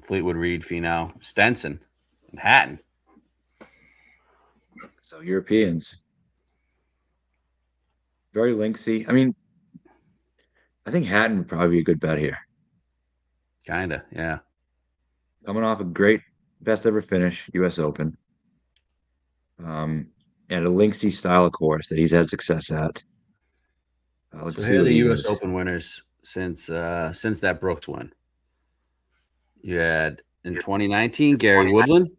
Fleetwood, Reed, Finau, Stenson, and Hatton. So Europeans. Very lengthy. I mean, I think Hatton would probably be a good bet here. Kinda, yeah. Coming off a great best ever finish, U.S. Open. And a lengthy style of course that he's had success at. So here are the U.S. Open winners since that Brooks win. You had in 2019 Gary Woodland.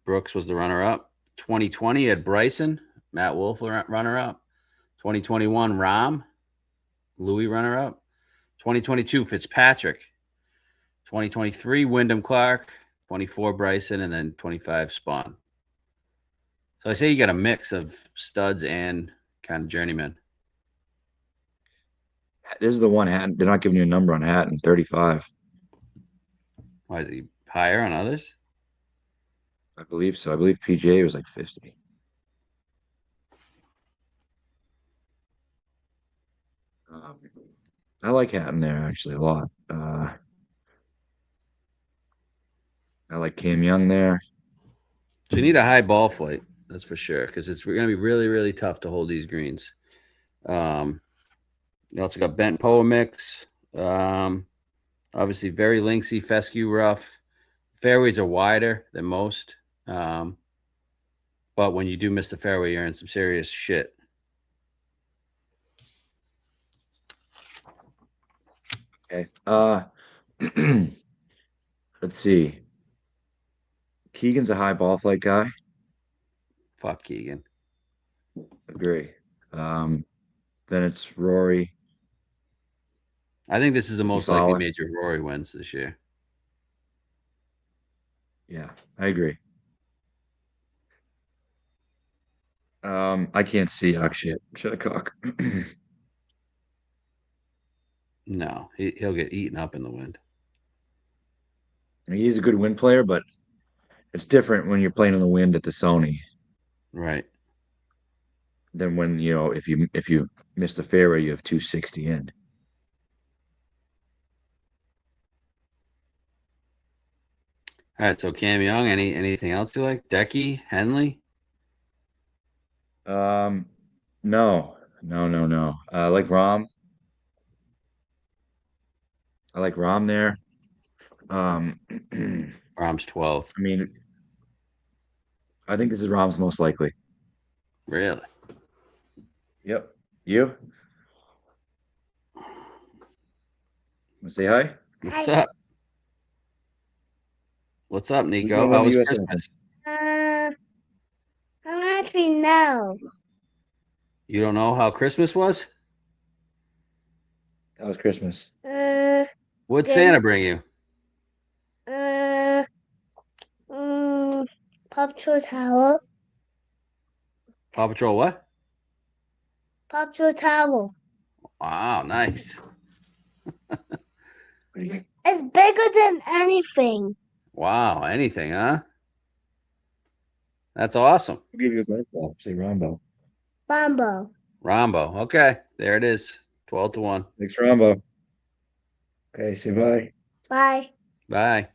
Brooks was the runner-up. 2020 had Bryson, Matt Wolff runner-up. 2021 Rahm, Louis runner-up. 2022 Fitzpatrick. 2023 Wyndham Clark. 24 Bryson, and then 25 Spawn. So I say you got a mix of studs and kind of journeymen. This is the one Hatton. They're not giving you a number on Hatton, 35. Why is he higher on others? I believe so. I believe PGA was like 50. I like Hatton there actually a lot. I like Cam Young there. So you need a high ball flight, that's for sure, because it's going to be really, really tough to hold these greens. You also got Bent Poa mix. Obviously, very linksy, fescue rough. Fairways are wider than most. But when you do miss the fairway, you're in some serious shit. Okay. Let's see. Keegan's a high ball flight guy. Fuck Keegan. Agree. Then it's Rory. I think this is the Ricky most likely Fowler. major Rory wins this year. Yeah, I agree. I can't see Akshay Shuttlecock. No, he'll get eaten up in the wind. He's a good wind player, but it's different when you're playing in the wind at the Sony Right. than when, if you miss the fairway, you have 260 in. All right. So Cam Young, anything else you like? Decky, Henley? Um, no, no, no, no. I like Rom. I like Rom there. I Brahms 12th. mean, I think this is Rom's most likely. Really? Yep. You? Want to say hi? What's Hi. up? What's up, Who's Nico? gonna win How the was US Open? Christmas? I don't actually know. You don't know how Christmas was? That was Christmas. What'd Good. Santa bring you? Uh, Paw Patrol towel. Paw Patrol what? Paw Patrol towel. Wow, nice. It's bigger than anything. Wow, anything, huh? That's awesome. I'll give you a golf ball. Say Rombo. Bombo. Rombo. Okay, there it is. 12-1. Thanks, Rombo. Okay, say bye. Bye. Bye.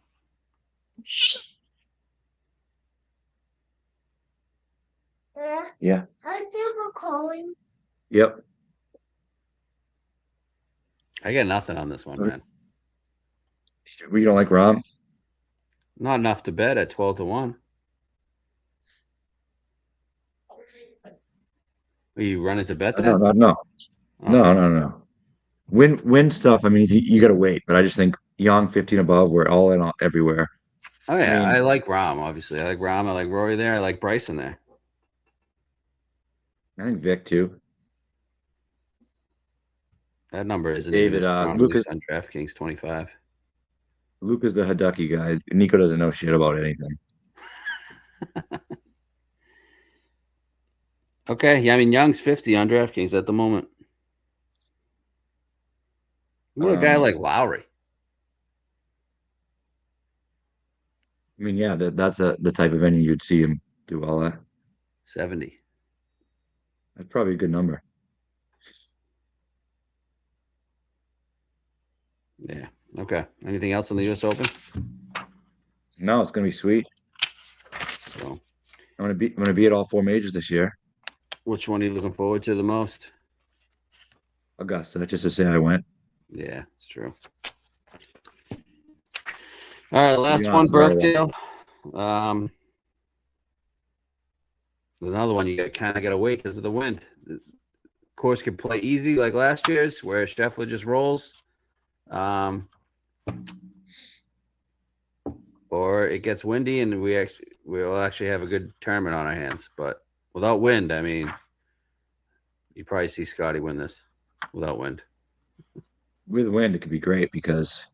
Yeah. I feel calling. Yep. I got nothing on this one, man. You don't like Rom? Not enough to bet at 12-1. Are you running to bet that? No, no, no. Okay. No. Win stuff. I mean, you got to wait, but I just think Young 15 above, we're all in everywhere. Oh yeah, I I mean- like Rom. Obviously, I like Rom. I like Rory there. I like Bryson there. I think Vic too. That number isn't David, even as strong Lucas- on DraftKings 25. Luca's the Hideki guy. Nico doesn't know shit about anything. Okay, yeah, I mean Young's 50 on DraftKings at the moment. What a guy like Lowry. I mean, yeah, that's the type of venue you'd see him do all that. 70. That's probably a good number. Yeah. Okay. Anything else on the US Open? No, it's gonna be sweet. So, I'm gonna be at all four majors this year. which one are you looking forward to the most? Augusta, just to say I went. Yeah, it's true. All right, last be one, honest about Birkdale. Another one you kind of got to wait because of the wind. The course can play easy like last year's, where Scheffler just rolls, or it gets windy and we'll actually have a good tournament on our hands. But without wind, I mean, you probably see Scotty win this without wind. With wind, it could be great because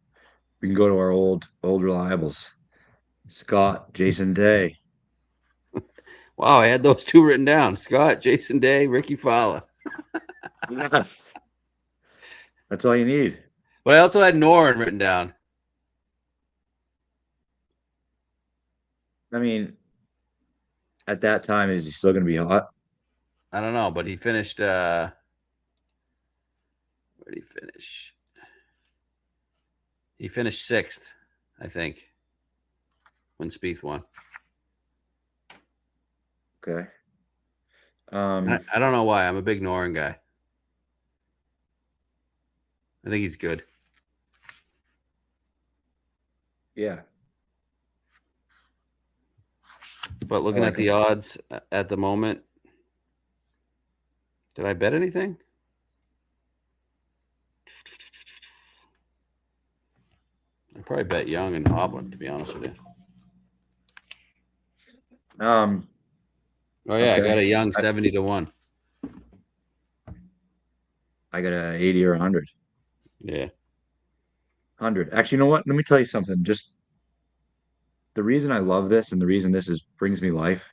we can go to our old reliables. Scott, Jason Day. Wow, I had those two written down: Scott, Jason Day, Ricky Fowler. Yes. That's all you need. But I also had Noren written down. I mean, at that time, is he still going to be hot? I don't know, but he finished. Where did he finish? He finished sixth, I think, when Spieth won. Okay. I don't know why. I'm a big Noren guy. I think he's good. Yeah. But looking like at the odds at the moment, did I bet anything? I probably bet Young and Hovland, to be honest with you. Oh yeah, I Okay. got a Young 70-1. I got a 80 or 100. Yeah. 100. Actually, you know what? Let me tell you something. Just the reason I love this and the reason this is brings me life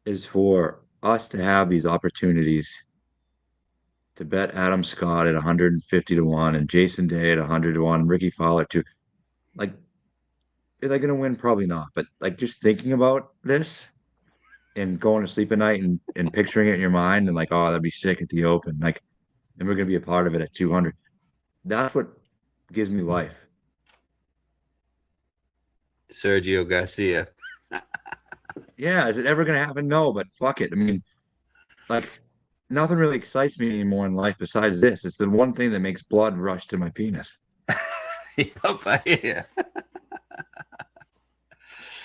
is for us to have these opportunities to bet Adam Scott at 150-1 and Jason Day at 100-1, Ricky Fowler too. Like, are they gonna win? Probably not. But like just thinking about this and going to sleep at night and picturing it in your mind and like, oh, that'd be sick at the Open. Like, and we're gonna be a part of it at 200. That's what gives me life. Sergio Garcia. Yeah, is it ever gonna happen? No, but fuck it. I mean, like nothing really excites me anymore in life besides this. It's the one thing that makes blood rush to my penis. Yep, I hear.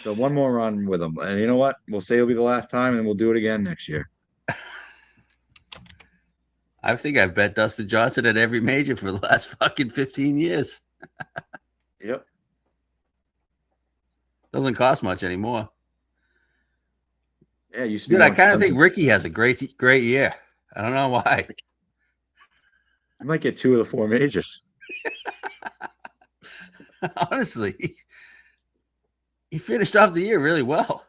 So one more run with them. And you know what? We'll say it'll be the last time and we'll do it again next year. I think I've bet Dustin Johnson at every major for the last fucking 15 years. Yep. Doesn't cost much anymore. Yeah, you used to be Dude, more I kind of think expensive. Ricky has a great year. I don't know why. You might get 2 of the 4 majors. Honestly, he finished off the year really well.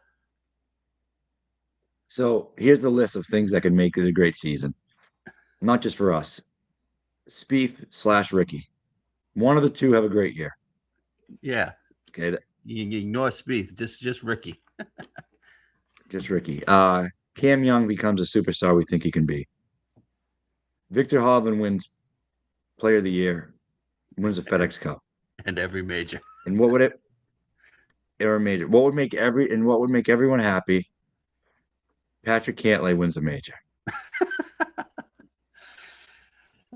So here's the list of things that can make this a great season. Not just for us. Spieth/Ricky. One of the two have a great year. Yeah, Okay, you ignore Spieth, just Ricky. just Ricky. Cam Young becomes a superstar we think he can be. Victor Hovland wins Player of the Year, wins the FedEx Cup. And every major. And what would it ever major? What would make everyone happy? Patrick Cantlay wins a major.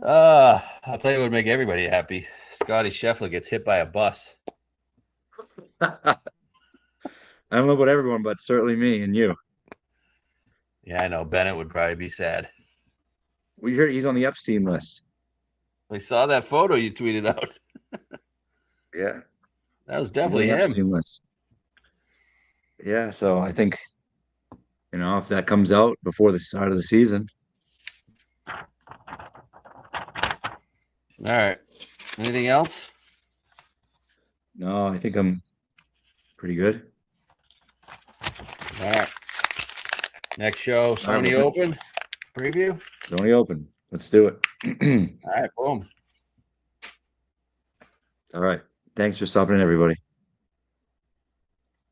I'll tell you what would make everybody happy. Scotty Scheffler gets hit by a bus. I don't know about everyone, but certainly me and you. Yeah, I know. Bennett would probably be sad. We heard he's on the Epstein list. I saw that photo you tweeted out. Yeah. That was He's on definitely the him. Epstein list. Yeah, so I think, if that comes out before the start of the season. All right. Anything else? No, I think I'm pretty good. All right. Next show, Sony well, Open preview. It's only open. Let's do it. All right, boom. All right. Thanks for stopping in, everybody.